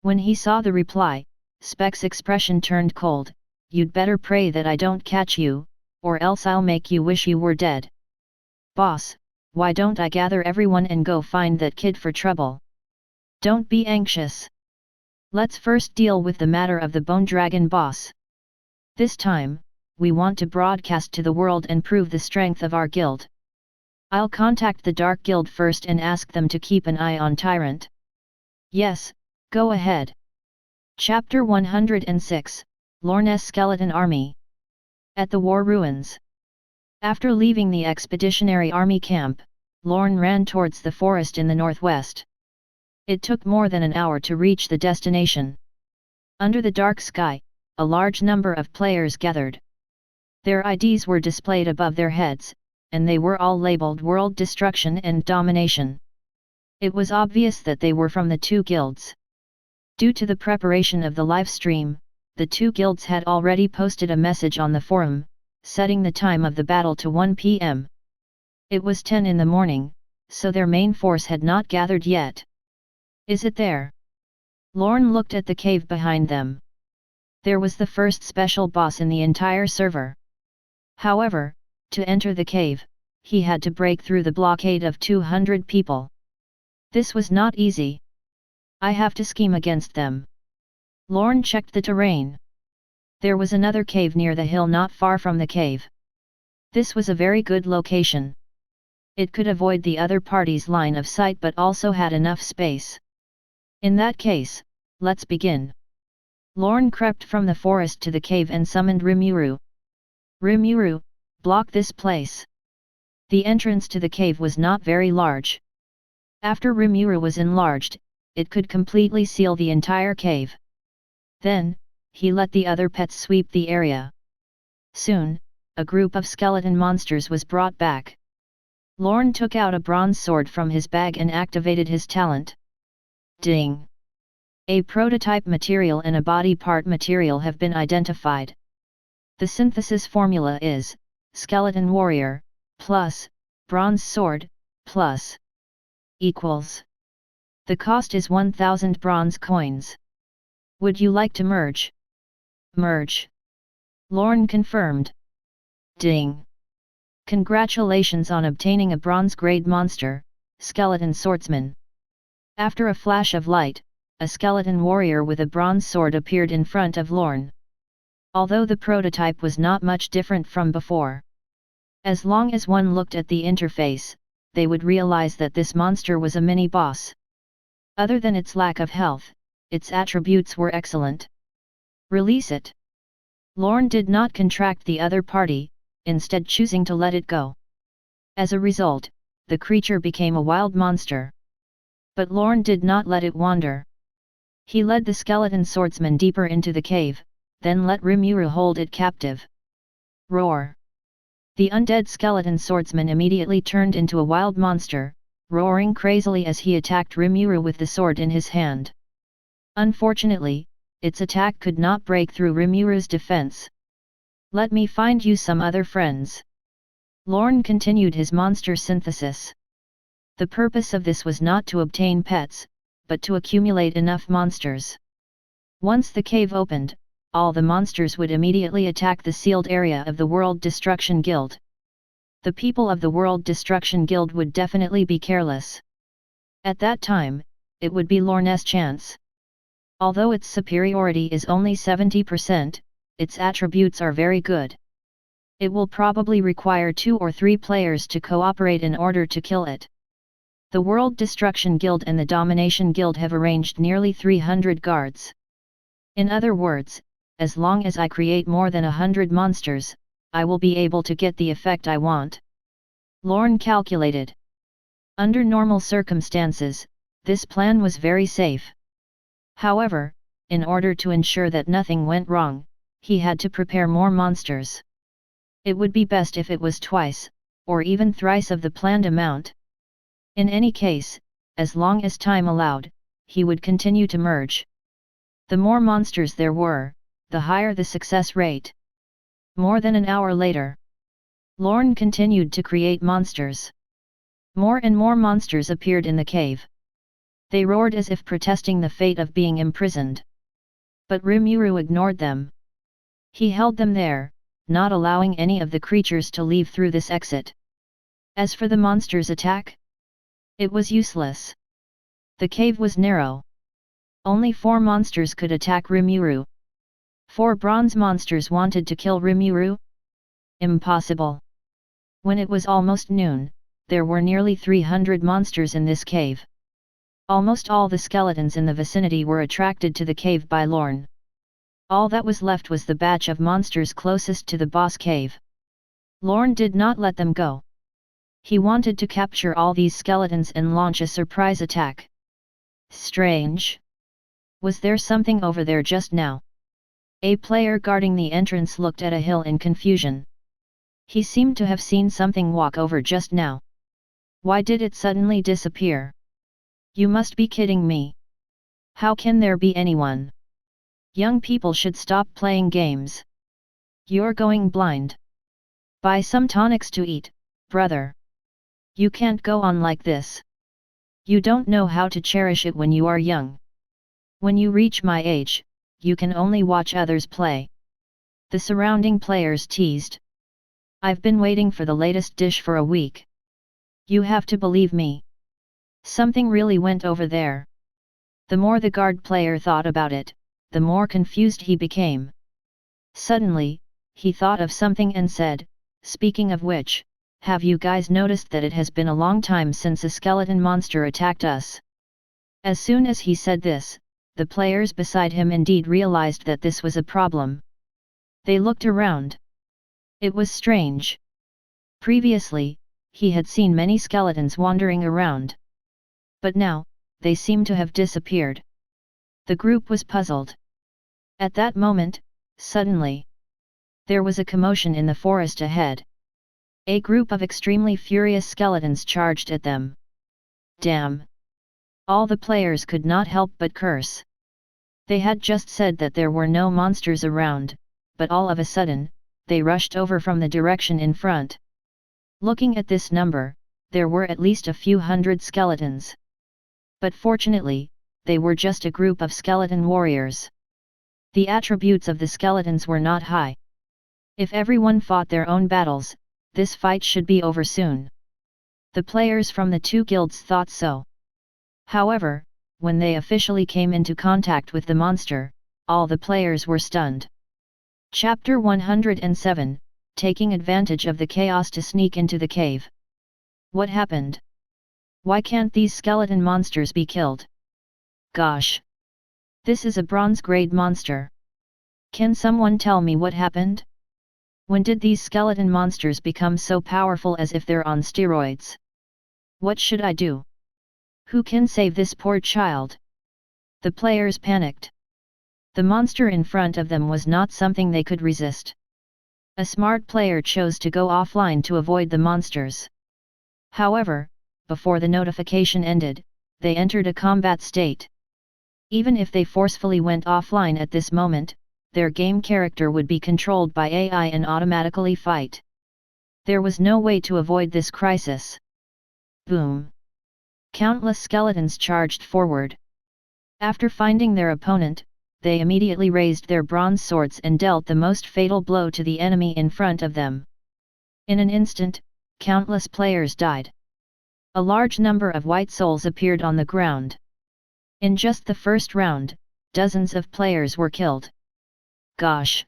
Speaker 1: When he saw the reply, Spec's expression turned cold. You'd better pray that I don't catch you, or else I'll make you wish you were dead. Boss, why don't I gather everyone and go find that kid for trouble? Don't be anxious. Let's first deal with the matter of the Bone Dragon boss. This time, we want to broadcast to the world and prove the strength of our guild. I'll contact the Dark Guild first and ask them to keep an eye on Tyrant. Yes, go ahead. Chapter 106, Lorne's Skeleton Army. At the war ruins. After leaving the expeditionary army camp, Lorne ran towards the forest in the northwest. It took more than an hour to reach the destination. Under the dark sky, a large number of players gathered. Their IDs were displayed above their heads, and they were all labeled World Destruction and Domination. It was obvious that they were from the 2 guilds. Due to the preparation of the live stream, the 2 guilds had already posted a message on the forum, setting the time of the battle to 1 p.m. It was 10 in the morning, so their main force had not gathered yet. Is it there? Lorne looked at the cave behind them. There was the first special boss in the entire server. However, to enter the cave, he had to break through the blockade of 200 people. This was not easy. I have to scheme against them. Lorne checked the terrain. There was another cave near the hill not far from the cave. This was a very good location. It could avoid the other party's line of sight but also had enough space. In that case, let's begin. Lorne crept from the forest to the cave and summoned Rimuru. Rimuru, block this place. The entrance to the cave was not very large. After Rimuru was enlarged, it could completely seal the entire cave. Then, he let the other pets sweep the area. Soon, a group of skeleton monsters was brought back. Lorne took out a bronze sword from his bag and activated his talent. Ding! A prototype material and a body part material have been identified. The synthesis formula is, Skeleton Warrior, plus, Bronze Sword, plus, equals. The cost is 1000 bronze coins. Would you like to merge? Merge. Lorne confirmed. Ding! Congratulations on obtaining a bronze-grade monster, Skeleton Swordsman. After a flash of light, a skeleton warrior with a bronze sword appeared in front of Lorne. Although the prototype was not much different from before. As long as one looked at the interface, they would realize that this monster was a mini-boss. Other than its lack of health, its attributes were excellent. Release it. Lorne did not contract the other party, instead choosing to let it go. As a result, the creature became a wild monster. But Lorne did not let it wander. He led the skeleton swordsman deeper into the cave, then let Rimuru hold it captive. Roar! The undead skeleton swordsman immediately turned into a wild monster, roaring crazily as he attacked Rimuru with the sword in his hand. Unfortunately, its attack could not break through Rimuru's defense. Let me find you some other friends. Lorne continued his monster synthesis. The purpose of this was not to obtain pets, but to accumulate enough monsters. Once the cave opened, all the monsters would immediately attack the sealed area of the World Destruction Guild. The people of the World Destruction Guild would definitely be careless. At that time, it would be Lorne's chance. Although its superiority is only 70%, its attributes are very good. It will probably require 2 or 3 players to cooperate in order to kill it. The World Destruction Guild and the Domination Guild have arranged nearly 300 guards. In other words, as long as I create more than 100 monsters, I will be able to get the effect I want. Lorne calculated. Under normal circumstances, this plan was very safe. However, in order to ensure that nothing went wrong, he had to prepare more monsters. It would be best if it was twice, or even thrice of the planned amount. In any case, as long as time allowed, he would continue to merge. The more monsters there were, the higher the success rate. More than an hour later, Lorne continued to create monsters. More and more monsters appeared in the cave. They roared as if protesting the fate of being imprisoned. But Rimuru ignored them. He held them there, not allowing any of the creatures to leave through this exit. As for the monsters' attack, it was useless. The cave was narrow. Only 4 monsters could attack Rimuru. 4 bronze monsters wanted to kill Rimuru? Impossible. When it was almost noon, there were nearly 300 monsters in this cave. Almost all the skeletons in the vicinity were attracted to the cave by Lorne. All that was left was the batch of monsters closest to the boss cave. Lorne did not let them go. He wanted to capture all these skeletons and launch a surprise attack. Strange. Was there something over there just now? A player guarding the entrance looked at a hill in confusion. He seemed to have seen something walk over just now. Why did it suddenly disappear? You must be kidding me. How can there be anyone? Young people should stop playing games. You're going blind. Buy some tonics to eat, brother. You can't go on like this. You don't know how to cherish it when you are young. When you reach my age, you can only watch others play. The surrounding players teased. I've been waiting for the latest dish for a week. You have to believe me. Something really went over there. The more the guard player thought about it, the more confused he became. Suddenly, he thought of something and said, "Speaking of which, have you guys noticed that it has been a long time since a skeleton monster attacked us?" As soon as he said this, the players beside him indeed realized that this was a problem. They looked around. It was strange. Previously, he had seen many skeletons wandering around. But now, they seemed to have disappeared. The group was puzzled. At that moment, suddenly, there was a commotion in the forest ahead. A group of extremely furious skeletons charged at them. Damn! All the players could not help but curse. They had just said that there were no monsters around, but all of a sudden, they rushed over from the direction in front. Looking at this number, there were at least a few hundred skeletons. But fortunately, they were just a group of skeleton warriors. The attributes of the skeletons were not high. If everyone fought their own battles, this fight should be over soon. The players from the two guilds thought so. However, when they officially came into contact with the monster, all the players were stunned. Chapter 107, Taking Advantage of the Chaos to Sneak into the Cave. What happened? Why can't these skeleton monsters be killed? Gosh! This is a bronze-grade monster. Can someone tell me what happened? When did these skeleton monsters become so powerful as if they're on steroids? What should I do? Who can save this poor child? The players panicked. The monster in front of them was not something they could resist. A smart player chose to go offline to avoid the monsters. However, before the notification ended, they entered a combat state. Even if they forcefully went offline at this moment, their game character would be controlled by AI and automatically fight. There was no way to avoid this crisis. Boom! Countless skeletons charged forward. After finding their opponent, they immediately raised their bronze swords and dealt the most fatal blow to the enemy in front of them. In an instant, countless players died. A large number of white souls appeared on the ground. In just the first round, dozens of players were killed. Gosh!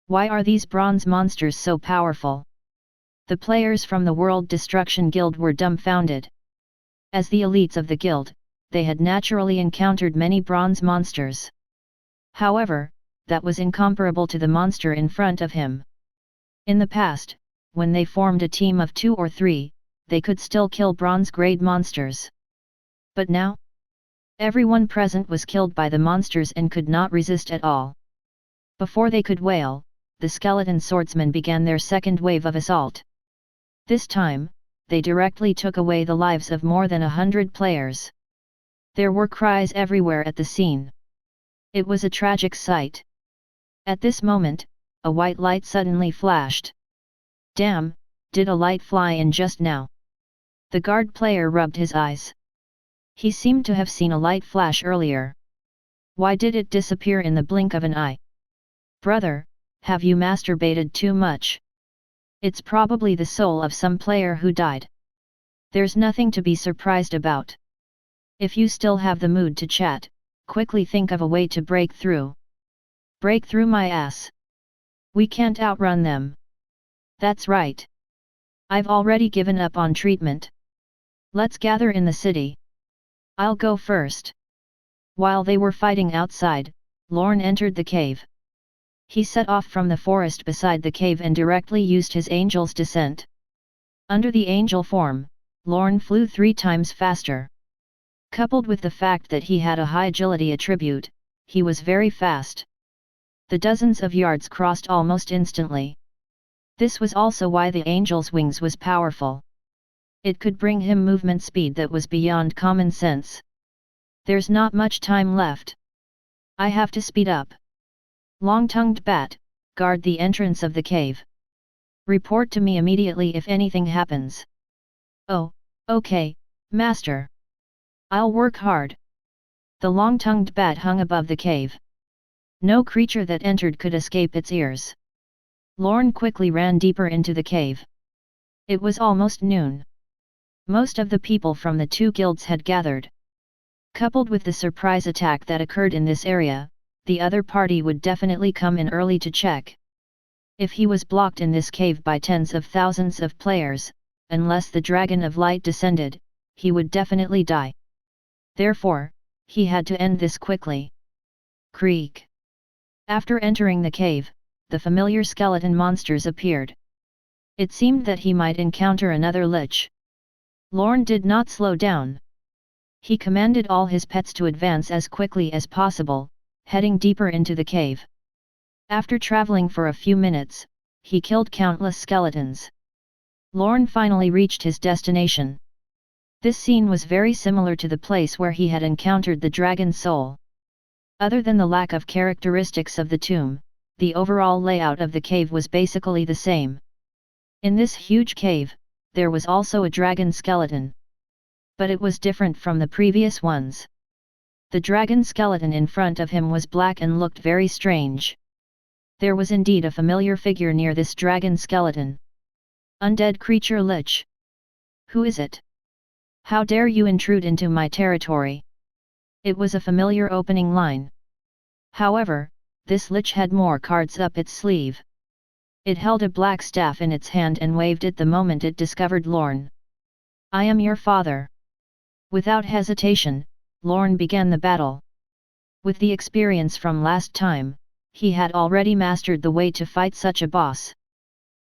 Speaker 1: Why are these bronze monsters so powerful? The players from the World Destruction Guild were dumbfounded. As the elites of the guild, they had naturally encountered many bronze monsters. However, that was incomparable to the monster in front of him. In the past, when they formed a team of 2 or 3, they could still kill bronze-grade monsters. But now? Everyone present was killed by the monsters and could not resist at all. Before they could wail, the skeleton swordsmen began their second wave of assault. This time, they directly took away the lives of more than 100 players. There were cries everywhere at the scene. It was a tragic sight. At this moment, a white light suddenly flashed. Damn, did a light fly in just now? The guard player rubbed his eyes. He seemed to have seen a light flash earlier. Why did it disappear in the blink of an eye? Brother, have you masturbated too much? It's probably the soul of some player who died. There's nothing to be surprised about. If you still have the mood to chat, quickly think of a way to break through. Break through my ass. We can't outrun them. That's right. I've already given up on treatment. Let's gather in the city. I'll go first. While they were fighting outside, Lorne entered the cave. He set off from the forest beside the cave and directly used his angel's descent. Under the angel form, Lorne flew 3 times faster. Coupled with the fact that he had a high agility attribute, he was very fast. The dozens of yards crossed almost instantly. This was also why the angel's wings was powerful. It could bring him movement speed that was beyond common sense. There's not much time left. I have to speed up. Long-tongued bat, guard the entrance of the cave. Report to me immediately if anything happens. Oh, okay, master. I'll work hard. The long-tongued bat hung above the cave. No creature that entered could escape its ears. Lorne quickly ran deeper into the cave. It was almost noon. Most of the people from the two guilds had gathered. Coupled with the surprise attack that occurred in this area, the other party would definitely come in early to check. If he was blocked in this cave by tens of thousands of players, unless the Dragon of Light descended, he would definitely die. Therefore, he had to end this quickly. Creak. After entering the cave, the familiar skeleton monsters appeared. It seemed that he might encounter another lich. Lorne did not slow down. He commanded all his pets to advance as quickly as possible, heading deeper into the cave. After traveling for a few minutes, he killed countless skeletons. Lorne finally reached his destination. This scene was very similar to the place where he had encountered the dragon soul. Other than the lack of characteristics of the tomb, the overall layout of the cave was basically the same. In this huge cave, there was also a dragon skeleton. But it was different from the previous ones. The dragon skeleton in front of him was black and looked very strange. There was indeed a familiar figure near this dragon skeleton. Undead creature lich. Who is it? How dare you intrude into my territory? It was a familiar opening line. However, this lich had more cards up its sleeve. It held a black staff in its hand and waved it the moment it discovered Lorne. I am your father. Without hesitation, Lorne began the battle. With the experience from last time, he had already mastered the way to fight such a boss.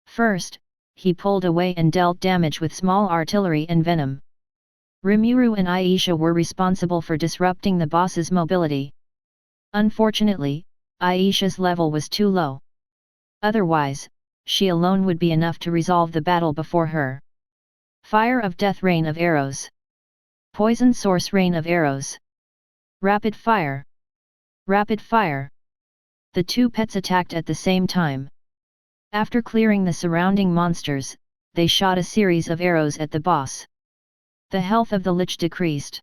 Speaker 1: First, he pulled away and dealt damage with small artillery and venom. Rimuru and Aisha were responsible for disrupting the boss's mobility. Unfortunately, Aisha's level was too low. Otherwise, she alone would be enough to resolve the battle before her. Fire of Death Rain of Arrows. Poison Source Rain of Arrows. Rapid Fire. Rapid Fire. The two pets attacked at the same time. After clearing the surrounding monsters, they shot a series of arrows at the boss. The health of the lich decreased.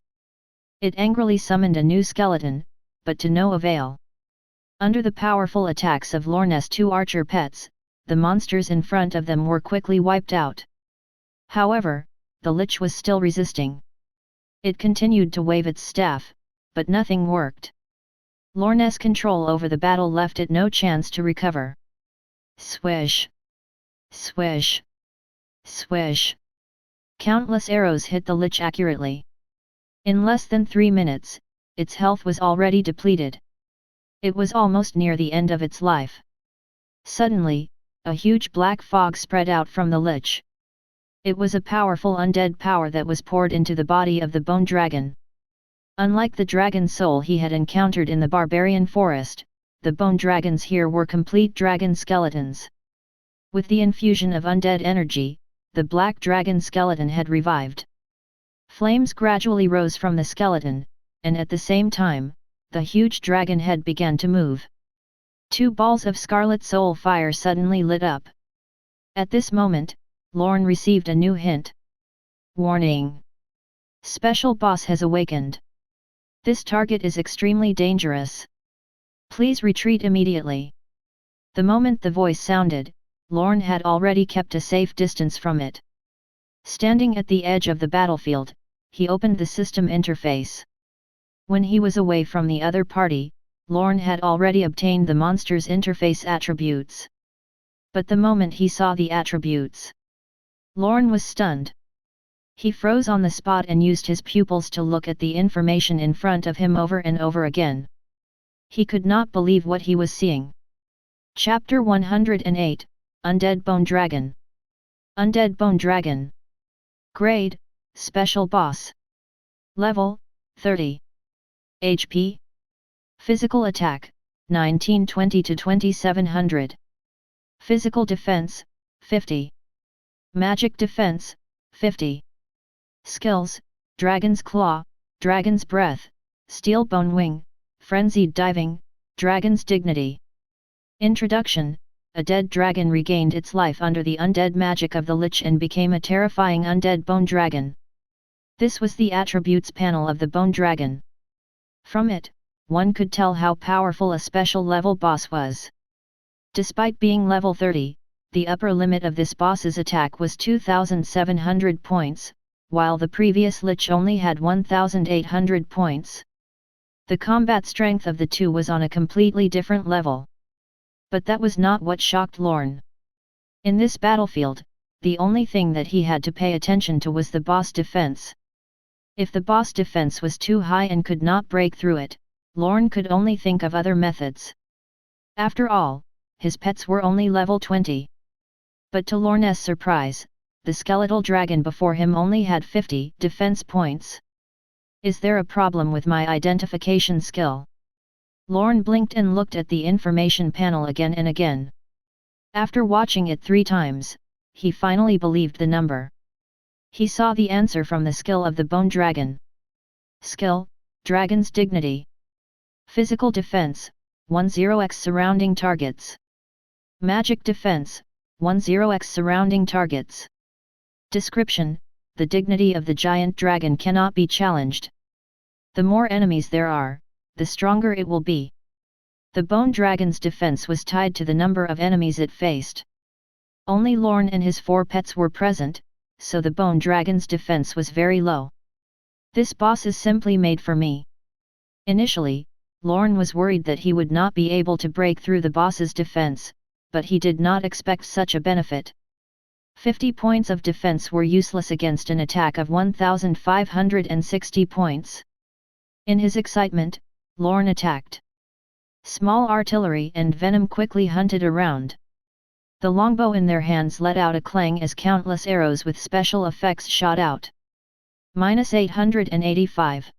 Speaker 1: It angrily summoned a new skeleton, but to no avail. Under the powerful attacks of Lorne's two archer pets, the monsters in front of them were quickly wiped out. However, the lich was still resisting. It continued to wave its staff, but nothing worked. Lorne's control over the battle left it no chance to recover. Swish! Swish! Swish! Countless arrows hit the lich accurately. In less than 3 minutes, its health was already depleted. It was almost near the end of its life. Suddenly, a huge black fog spread out from the lich. It was a powerful undead power that was poured into the body of the bone dragon. Unlike the dragon soul he had encountered in the barbarian forest, the bone dragons here were complete dragon skeletons. With the infusion of undead energy, the black dragon skeleton had revived. Flames gradually rose from the skeleton, and at the same time, the huge dragon head began to move. 2 balls of scarlet soul fire suddenly lit up. At this moment, Lorne received a new hint. Warning! Special boss has awakened. This target is extremely dangerous. Please retreat immediately. The moment the voice sounded, Lorne had already kept a safe distance from it. Standing at the edge of the battlefield, he opened the system interface. When he was away from the other party, Lorne had already obtained the monster's interface attributes. But the moment he saw the attributes, Lorne was stunned. He froze on the spot and used his pupils to look at the information in front of him over and over again. He could not believe what he was seeing. Chapter 108, Undead Bone Dragon. Undead Bone Dragon. Grade, Special Boss. Level, 30. HP. Physical Attack, 1920 to 2700. Physical Defense, 50. Magic Defense, 50. Skills, Dragon's Claw, Dragon's Breath, Steel Bone Wing, Frenzied Diving, Dragon's Dignity. Introduction: a dead dragon regained its life under the undead magic of the lich and became a terrifying undead bone dragon. This was the attributes panel of the bone dragon. From it, one could tell how powerful a special level boss was. Despite being level 30, the upper limit of this boss's attack was 2700 points, while the previous Lich only had 1,800 points. The combat strength of the two was on a completely different level. But that was not what shocked Lorne. In this battlefield, the only thing that he had to pay attention to was the boss defense. If the boss defense was too high and could not break through it, Lorne could only think of other methods. After all, his pets were only level 20. But to Lorne's surprise, the skeletal dragon before him only had 50 defense points. Is there a problem with my identification skill? Lorne blinked and looked at the information panel again and again. After watching it 3 times, he finally believed the number. He saw the answer from the skill of the bone dragon. Skill, Dragon's Dignity. Physical Defense, 10x surrounding targets. Magic Defense, 10x surrounding targets. Description: the dignity of the giant dragon cannot be challenged. The more enemies there are, the stronger it will be. The bone dragon's defense was tied to the number of enemies it faced. Only Lorne and his 4 pets were present, so the bone dragon's defense was very low. This boss is simply made for me. Initially, Lorne was worried that he would not be able to break through the boss's defense, but he did not expect such a benefit. 50 points of defense were useless against an attack of 1,560 points. In his excitement, Lorne attacked. Small artillery and venom quickly hunted around. The longbow in their hands let out a clang as countless arrows with special effects shot out. -885.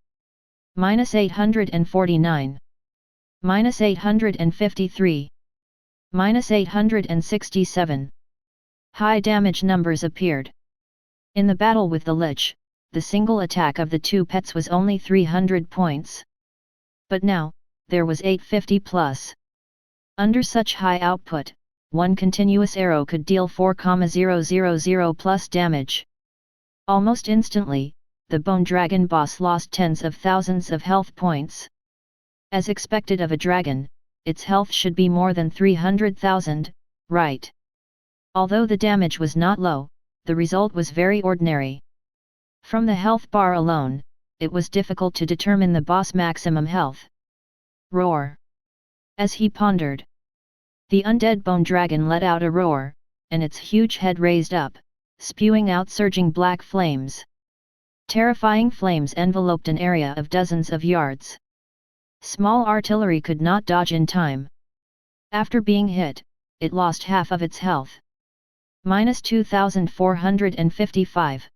Speaker 1: -849. -853. -867. High damage numbers appeared. In the battle with the Lich, the single attack of the 2 pets was only 300 points. But now, there was 850 plus. Under such high output, one continuous arrow could deal 4,000 plus damage. Almost instantly, the bone dragon boss lost tens of thousands of health points. As expected of a dragon, its health should be more than 300,000, right? Although the damage was not low, the result was very ordinary. From the health bar alone, it was difficult to determine the boss' maximum health. Roar! As he pondered, the undead bone dragon let out a roar, and its huge head raised up, spewing out surging black flames. Terrifying flames enveloped an area of dozens of yards. Small artillery could not dodge in time. After being hit, it lost half of its health. -2,455.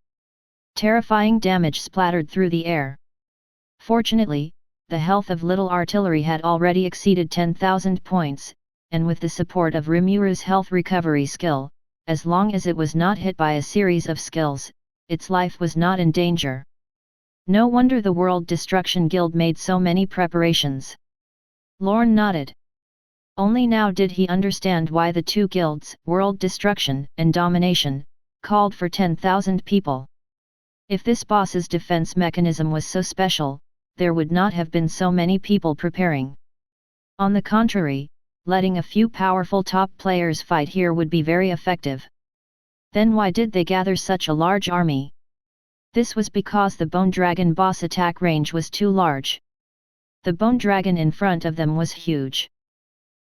Speaker 1: Terrifying damage splattered through the air. Fortunately, the health of little artillery had already exceeded 10,000 points, and with the support of Rimuru's health recovery skill, as long as it was not hit by a series of skills, its life was not in danger. No wonder the World Destruction Guild made so many preparations. Lorne nodded. Only now did he understand why the 2 guilds, World Destruction and Domination, called for 10,000 people. If this boss's defense mechanism was so special, there would not have been so many people preparing. On the contrary, letting a few powerful top players fight here would be very effective. Then why did they gather such a large army? This was because the bone dragon boss attack range was too large. The bone dragon in front of them was huge.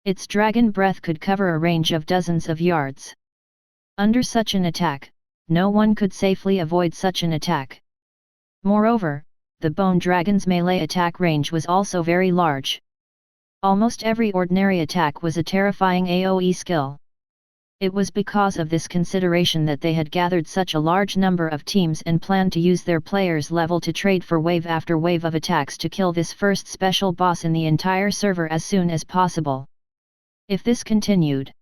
Speaker 1: Its dragon breath could cover a range of dozens of yards. Under such an attack, no one could safely avoid such an attack. Moreover, the bone dragon's melee attack range was also very large. Almost every ordinary attack was a terrifying AoE skill. It was because of this consideration that they had gathered such a large number of teams and planned to use their players' level to trade for wave after wave of attacks to kill this first special boss in the entire server as soon as possible. If this continued,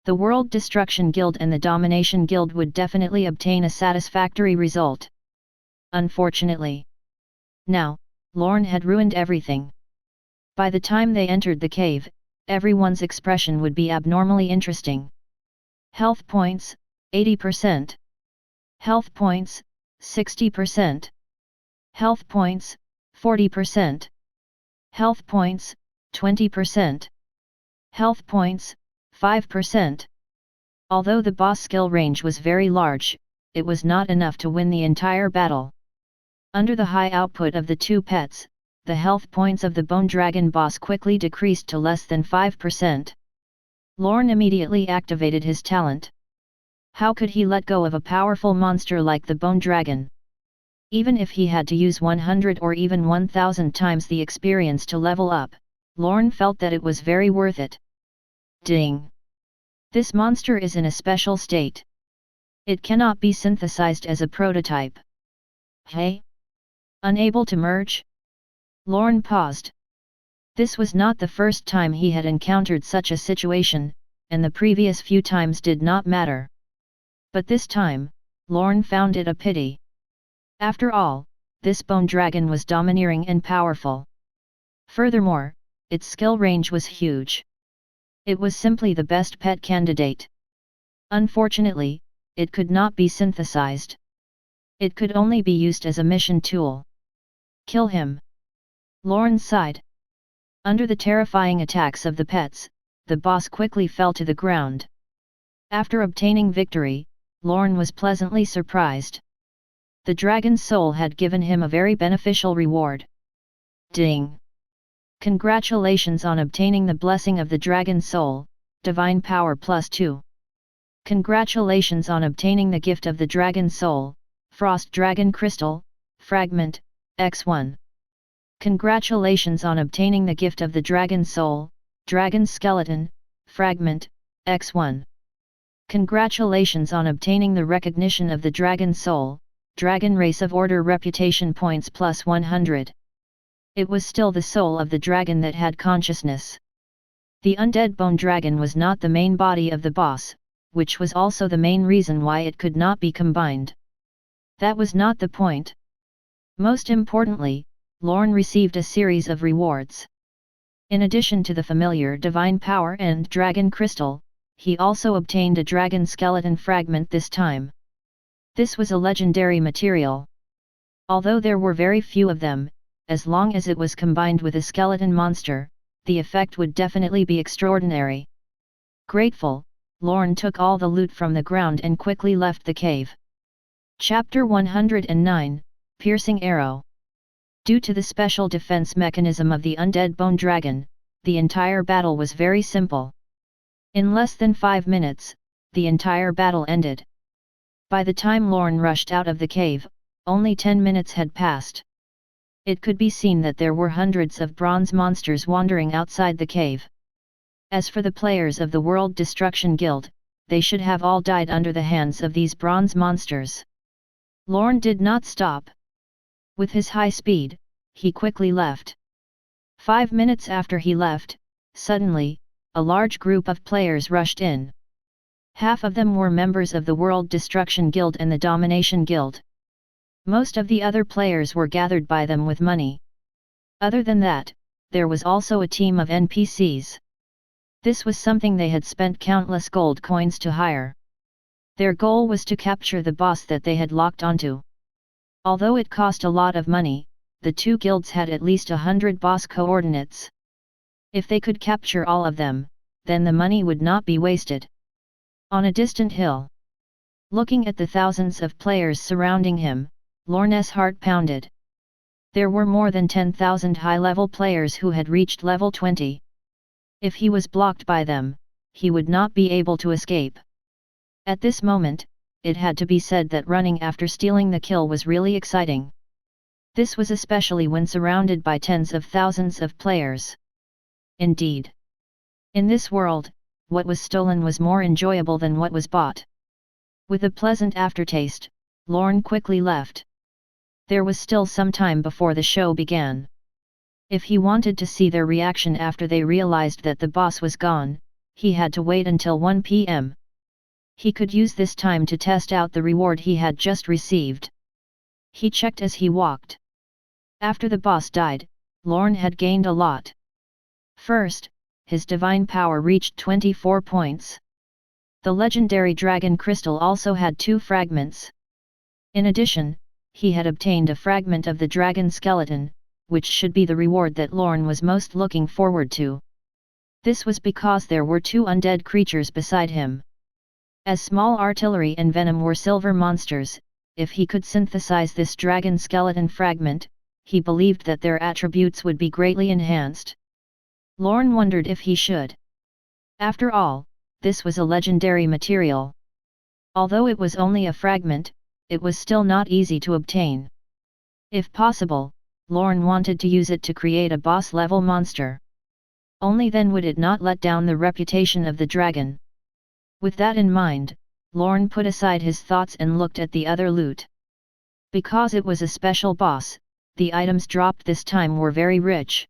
Speaker 1: the World Destruction Guild and the Domination Guild would definitely obtain a satisfactory result. Unfortunately, now, Lorne had ruined everything. By the time they entered the cave, everyone's expression would be abnormally interesting. Health points, 80%. Health points, 60%. Health points, 40%. Health points, 20%. Health points, 5%. Although the boss skill range was very large, it was not enough to win the entire battle. Under the high output of the two pets, the health points of the Bone Dragon boss quickly decreased to less than 5%. Lorne immediately activated his talent. How could he let go of a powerful monster like the Bone Dragon? Even if he had to use 100 or even 1000 times the experience to level up, Lorne felt that it was very worth it. Ding! This monster is in a special state. It cannot be synthesized as a prototype. Hey? Unable to merge? Lorne paused. This was not the first time he had encountered such a situation, and the previous few times did not matter. But this time, Lorne found it a pity. After all, this Bone Dragon was domineering and powerful. Furthermore, its skill range was huge. It was simply the best pet candidate. Unfortunately, it could not be synthesized. It could only be used as a mission tool. Kill him. Lorne sighed. Under the terrifying attacks of the pets, the boss quickly fell to the ground. After obtaining victory, Lorne was pleasantly surprised. The dragon's soul had given him a very beneficial reward. Ding! Congratulations on obtaining the blessing of the dragon soul, divine power +2. Congratulations on obtaining the gift of the dragon soul, frost dragon crystal, fragment, x1. Congratulations on obtaining the gift of the dragon soul, dragon skeleton, fragment, x1. Congratulations on obtaining the recognition of the dragon soul, dragon race of order reputation points +100. It was still the soul of the dragon that had consciousness. The undead bone dragon was not the main body of the boss, which was also the main reason why it could not be combined. That was not the point. Most importantly, Lorne received a series of rewards. In addition to the familiar divine power and dragon crystal, he also obtained a dragon skeleton fragment this time. This was a legendary material. Although there were very few of them, as long as it was combined with a skeleton monster, the effect would definitely be extraordinary. Grateful, Lorne took all the loot from the ground and quickly left the cave. Chapter 109, Piercing Arrow. Due to the special defense mechanism of the undead bone dragon, the entire battle was very simple. In less than 5 minutes, the entire battle ended. By the time Lorne rushed out of the cave, only 10 minutes had passed. It could be seen that there were hundreds of bronze monsters wandering outside the cave. As for the players of the World Destruction Guild, they should have all died under the hands of these bronze monsters. Lorne did not stop. With his high speed, he quickly left. 5 minutes after he left, suddenly, a large group of players rushed in. Half of them were members of the World Destruction Guild and the Domination Guild. Most of the other players were gathered by them with money. Other than that, there was also a team of NPCs. This was something they had spent countless gold coins to hire. Their goal was to capture the boss that they had locked onto. Although it cost a lot of money, the two guilds had at least 100 boss coordinates. If they could capture all of them, then the money would not be wasted. On a distant hill, looking at the thousands of players surrounding him, Lorne's heart pounded. There were more than 10,000 high-level players who had reached level 20. If he was blocked by them, he would not be able to escape. At this moment, it had to be said that running after stealing the kill was really exciting. This was especially when surrounded by tens of thousands of players. Indeed. In this world, what was stolen was more enjoyable than what was bought. With a pleasant aftertaste, Lorne quickly left. There was still some time before the show began. If he wanted to see their reaction after they realized that the boss was gone, he had to wait until 1 p.m. He could use this time to test out the reward he had just received. He checked as he walked. After the boss died, Lorne had gained a lot. First, his divine power reached 24 points. The legendary dragon crystal also had 2 fragments. In addition, he had obtained a fragment of the dragon skeleton, which should be the reward that Lorne was most looking forward to. This was because there were 2 undead creatures beside him. As small artillery and venom were silver monsters, if he could synthesize this dragon skeleton fragment, he believed that their attributes would be greatly enhanced. Lorne wondered if he should. After all, this was a legendary material. Although it was only a fragment, it was still not easy to obtain. If possible, Lorne wanted to use it to create a boss-level monster. Only then would it not let down the reputation of the dragon. With that in mind, Lorne put aside his thoughts and looked at the other loot. Because it was a special boss, the items dropped this time were very rich.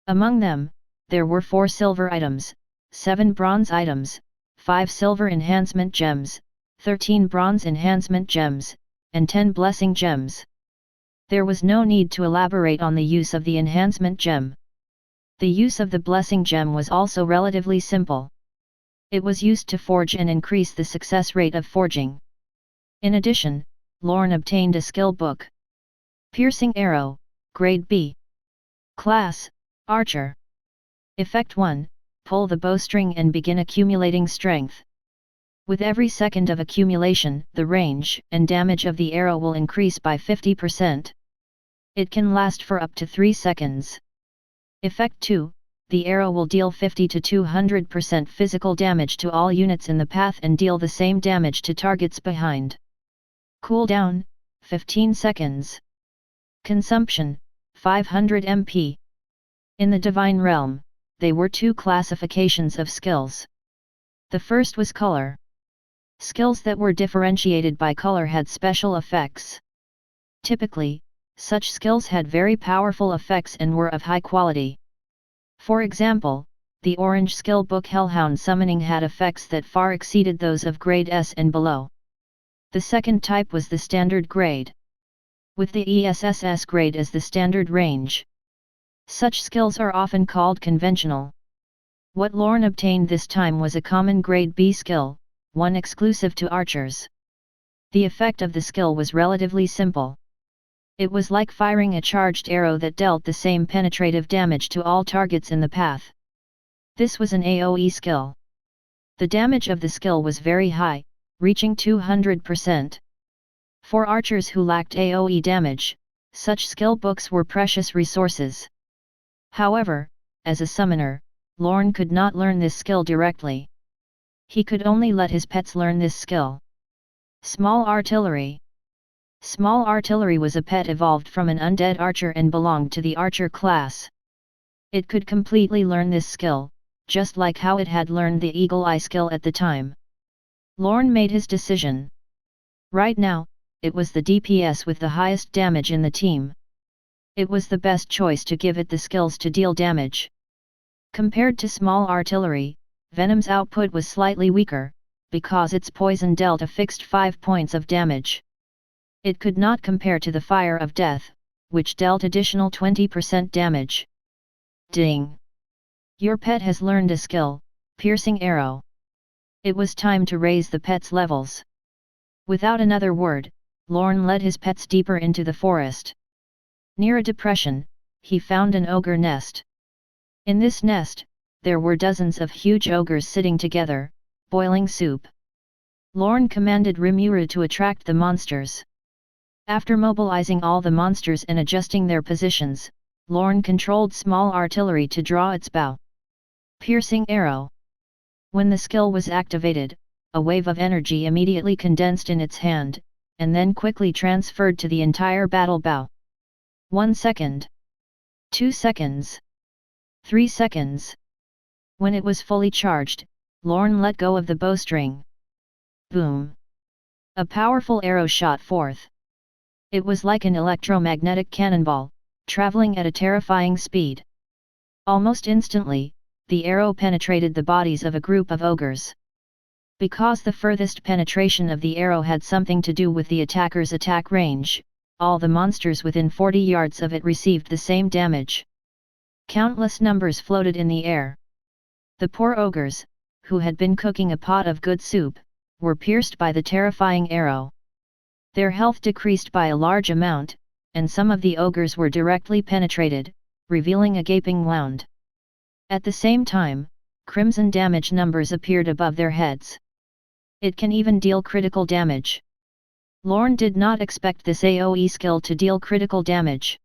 Speaker 1: Among them, there were 4 silver items, 7 bronze items, 5 silver enhancement gems, 13 bronze enhancement gems, and 10 blessing gems. There was no need to elaborate on the use of the enhancement gem. The use of the blessing gem was also relatively simple. It was used to forge and increase the success rate of forging. In addition, Lorne obtained a skill book. Piercing Arrow, Grade B. Class, Archer. Effect 1, pull the bowstring and begin accumulating strength. With every second of accumulation, the range and damage of the arrow will increase by 50%. It can last for up to 3 seconds. Effect 2, the arrow will deal 50 to 200% physical damage to all units in the path and deal the same damage to targets behind. Cooldown, 15 seconds. Consumption, 500 MP. In the Divine Realm, there were 2 classifications of skills. The first was color. Skills that were differentiated by color had special effects. Typically, such skills had very powerful effects and were of high quality. For example, the orange skill book Hellhound Summoning had effects that far exceeded those of grade S and below. The second type was the standard grade, with the ESSS grade as the standard range. Such skills are often called conventional. What Lorne obtained this time was a common grade B skill, one exclusive to archers. The effect of the skill was relatively simple. It was like firing a charged arrow that dealt the same penetrative damage to all targets in the path. This was an AoE skill. The damage of the skill was very high, reaching 200%. For archers who lacked AoE damage, such skill books were precious resources. However, as a summoner, Lorne could not learn this skill directly. He could only let his pets learn this skill. Small Artillery. Small Artillery was a pet evolved from an undead archer and belonged to the archer class. It could completely learn this skill, just like how it had learned the Eagle Eye skill at the time. Lorne made his decision. Right now, it was the DPS with the highest damage in the team. It was the best choice to give it the skills to deal damage. Compared to Small Artillery, Venom's output was slightly weaker, because its poison dealt a fixed 5 points of damage. It could not compare to the Fire of Death, which dealt additional 20% damage. Ding! Your pet has learned a skill, Piercing Arrow. It was time to raise the pet's levels. Without another word, Lorne led his pets deeper into the forest. Near a depression, he found an ogre nest. In this nest, there were dozens of huge ogres sitting together, boiling soup. Lorne commanded Rimuru to attract the monsters. After mobilizing all the monsters and adjusting their positions, Lorne controlled Small Artillery to draw its bow. Piercing Arrow. When the skill was activated, a wave of energy immediately condensed in its hand, and then quickly transferred to the entire battle bow. 1 second. 2 seconds. 3 seconds. When it was fully charged, Lorne let go of the bowstring. Boom! A powerful arrow shot forth. It was like an electromagnetic cannonball, traveling at a terrifying speed. Almost instantly, the arrow penetrated the bodies of a group of ogres. Because the furthest penetration of the arrow had something to do with the attacker's attack range, all the monsters within 40 yards of it received the same damage. Countless numbers floated in the air. The poor ogres, who had been cooking a pot of good soup, were pierced by the terrifying arrow. Their health decreased by a large amount, and some of the ogres were directly penetrated, revealing a gaping wound. At the same time, crimson damage numbers appeared above their heads. It can even deal critical damage. Lorne did not expect this AoE skill to deal critical damage.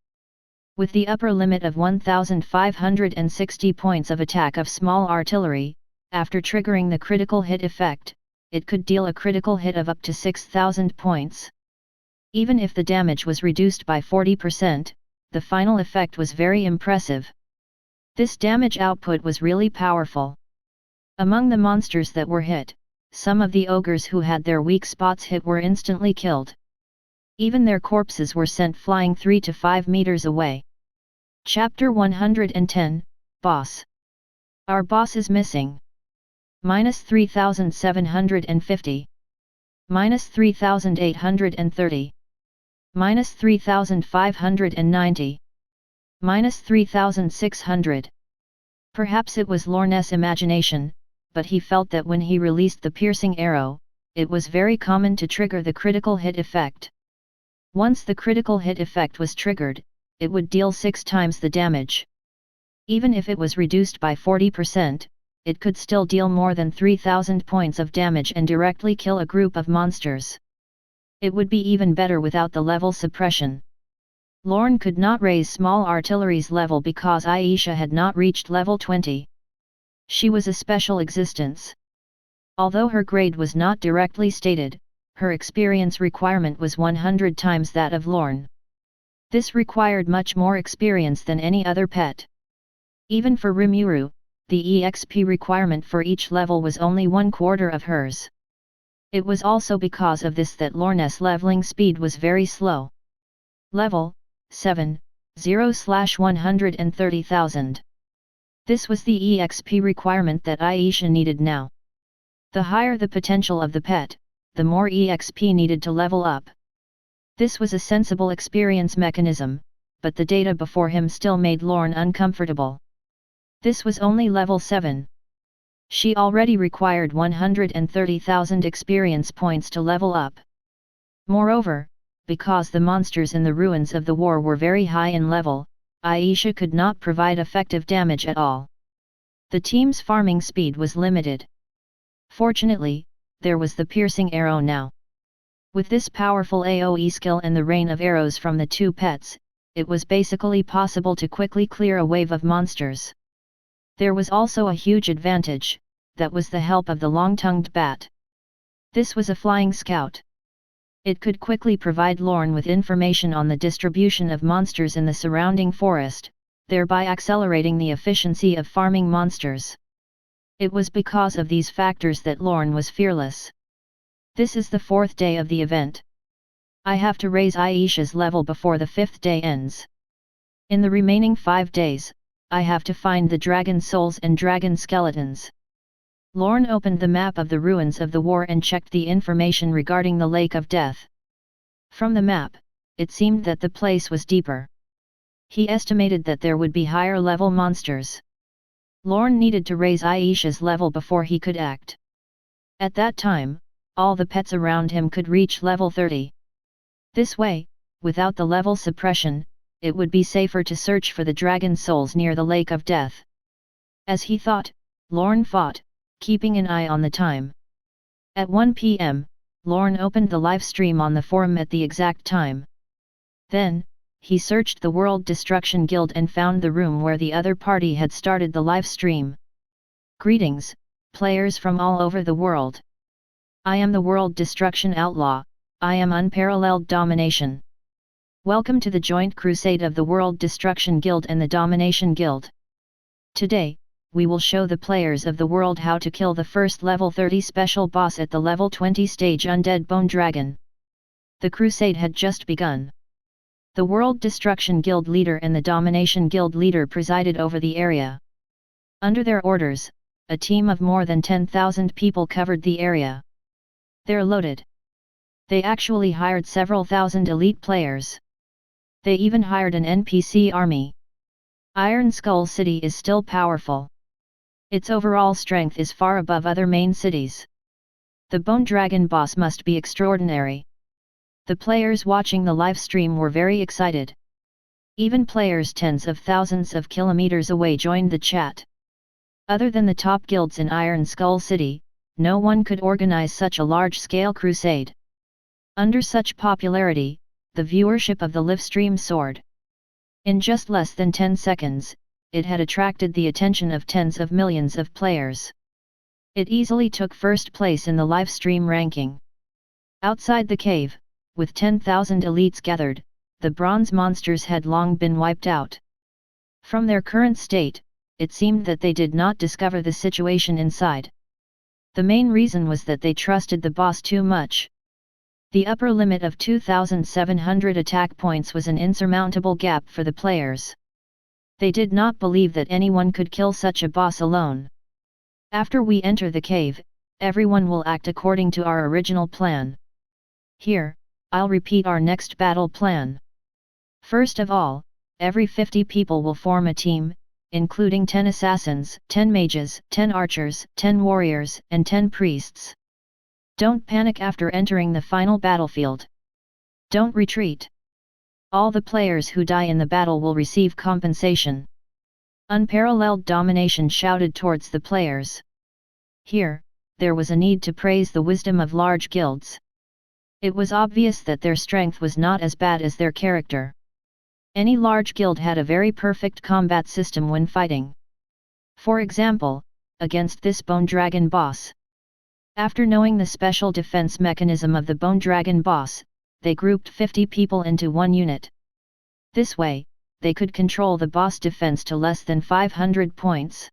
Speaker 1: With the upper limit of 1560 points of attack of small artillery, after triggering the critical hit effect, it could deal a critical hit of up to 6000 points. Even if the damage was reduced by 40%, the final effect was very impressive. This damage output was really powerful. Among the monsters that were hit, some of the ogres who had their weak spots hit were instantly killed. Even their corpses were sent flying 3 to 5 meters away. Chapter 110, Boss. Our boss is missing. Minus 3750. Minus 3830. Minus 3590. Minus 3600. Perhaps it was Lorne's imagination, but he felt that when he released the piercing arrow, it was very common to trigger the critical hit effect. Once the critical hit effect was triggered, it would deal 6 times the damage. Even if it was reduced by 40%, it could still deal more than 3000 points of damage and directly kill a group of monsters. It would be even better without the level suppression. Lorne could not raise small artillery's level because Aisha had not reached level 20. She was a special existence. Although her grade was not directly stated, her experience requirement was 100 times that of Lorne. This required much more experience than any other pet. Even for Rimuru, the EXP requirement for each level was only 1/4 of hers. It was also because of this that Lorne's leveling speed was very slow. Level 7, 0/130,000. This was the EXP requirement that Aisha needed now. The higher the potential of the pet, the more EXP needed to level up. This was a sensible experience mechanism, but the data before him still made Lorne uncomfortable. This was only level 7. She already required 130,000 experience points to level up. Moreover, because the monsters in the ruins of the war were very high in level, Aisha could not provide effective damage at all. The team's farming speed was limited. Fortunately, there was the piercing arrow now. With this powerful AoE skill and the rain of arrows from the 2 pets, it was basically possible to quickly clear a wave of monsters. There was also a huge advantage, that was the help of the long-tongued bat. This was a flying scout. It could quickly provide Lorne with information on the distribution of monsters in the surrounding forest, thereby accelerating the efficiency of farming monsters. It was because of these factors that Lorne was fearless. This is the 4th day of the event. I have to raise Aisha's level before the 5th day ends. In the remaining 5 days, I have to find the dragon souls and dragon skeletons. Lorne opened the map of the ruins of the war and checked the information regarding the Lake of Death. From the map, it seemed that the place was deeper. He estimated that there would be higher level monsters. Lorne needed to raise Aisha's level before he could act. At that time, all the pets around him could reach level 30. This way, without the level suppression, it would be safer to search for the dragon souls near the Lake of Death. As he thought, Lorne fought, keeping an eye on the time. At 1 p.m., Lorne opened the live stream on the forum at the exact time. Then, he searched the World Destruction Guild and found the room where the other party had started the live stream. Greetings, players from all over the world. I am the World Destruction Outlaw, I am unparalleled domination. Welcome to the joint crusade of the World Destruction Guild and the Domination Guild. Today, we will show the players of the world how to kill the first level 30 special boss at the level 20 stage Undead Bone Dragon. The crusade had just begun. The World Destruction Guild leader and the Domination Guild leader presided over the area. Under their orders, a team of more than 10,000 people covered the area. They're loaded. They actually hired several thousand elite players. They even hired an NPC army. Iron Skull City is still powerful. Its overall strength is far above other main cities. The Bone Dragon boss must be extraordinary. The players watching the live stream were very excited. Even players tens of thousands of kilometers away joined the chat. Other than the top guilds in Iron Skull City, no one could organize such a large-scale crusade. Under such popularity, the viewership of the livestream soared. In just less than 10 seconds, it had attracted the attention of tens of millions of players. It easily took first place in the livestream ranking. Outside the cave, with 10,000 elites gathered, the bronze monsters had long been wiped out. From their current state, it seemed that they did not discover the situation inside. The main reason was that they trusted the boss too much. The upper limit of 2,700 attack points was an insurmountable gap for the players. They did not believe that anyone could kill such a boss alone. After we enter the cave, everyone will act according to our original plan. Here, I'll repeat our next battle plan. First of all, every 50 people will form a team, including 10 assassins, 10 mages, 10 archers, 10 warriors, and 10 priests. Don't panic after entering the final battlefield. Don't retreat. All the players who die in the battle will receive compensation. Unparalleled domination shouted towards the players. Here, there was a need to praise the wisdom of large guilds. It was obvious that their strength was not as bad as their character. Any large guild had a very perfect combat system when fighting. For example, against this Bone Dragon boss. After knowing the special defense mechanism of the Bone Dragon boss, they grouped 50 people into one unit. This way, they could control the boss defense to less than 500 points.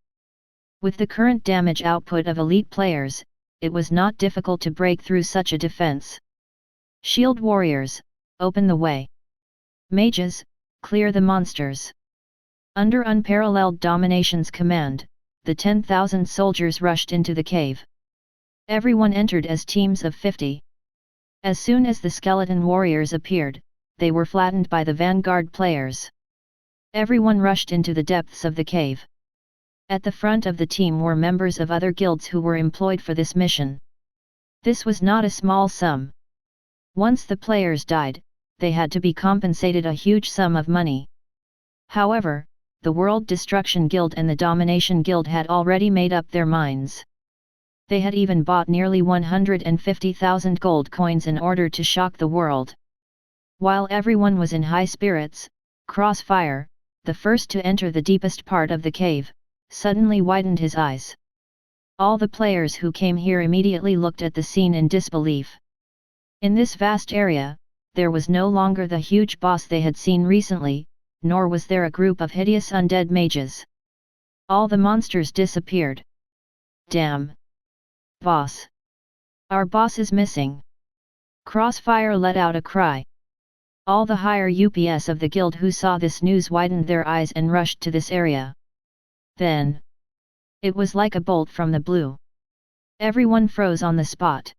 Speaker 1: With the current damage output of elite players, it was not difficult to break through such a defense. Shield warriors, open the way. Mages, clear the monsters. Under unparalleled domination's command, the 10,000 soldiers rushed into the cave. Everyone entered as teams of 50. As soon as the skeleton warriors appeared, they were flattened by the vanguard players. Everyone rushed into the depths of the cave. At the front of the team were members of other guilds who were employed for this mission. This was not a small sum. Once the players died, they had to be compensated a huge sum of money. However, the World Destruction Guild and the Domination Guild had already made up their minds. They had even bought nearly 150,000 gold coins in order to shock the world. While everyone was in high spirits, Crossfire, the first to enter the deepest part of the cave, suddenly widened his eyes. All the players who came here immediately looked at the scene in disbelief. In this vast area, there was no longer the huge boss they had seen recently, nor was there a group of hideous undead mages. All the monsters disappeared. Damn! Boss! Our boss is missing! Crossfire let out a cry. All the higher UPS of the guild who saw this news widened their eyes and rushed to this area. Then, it was like a bolt from the blue. Everyone froze on the spot.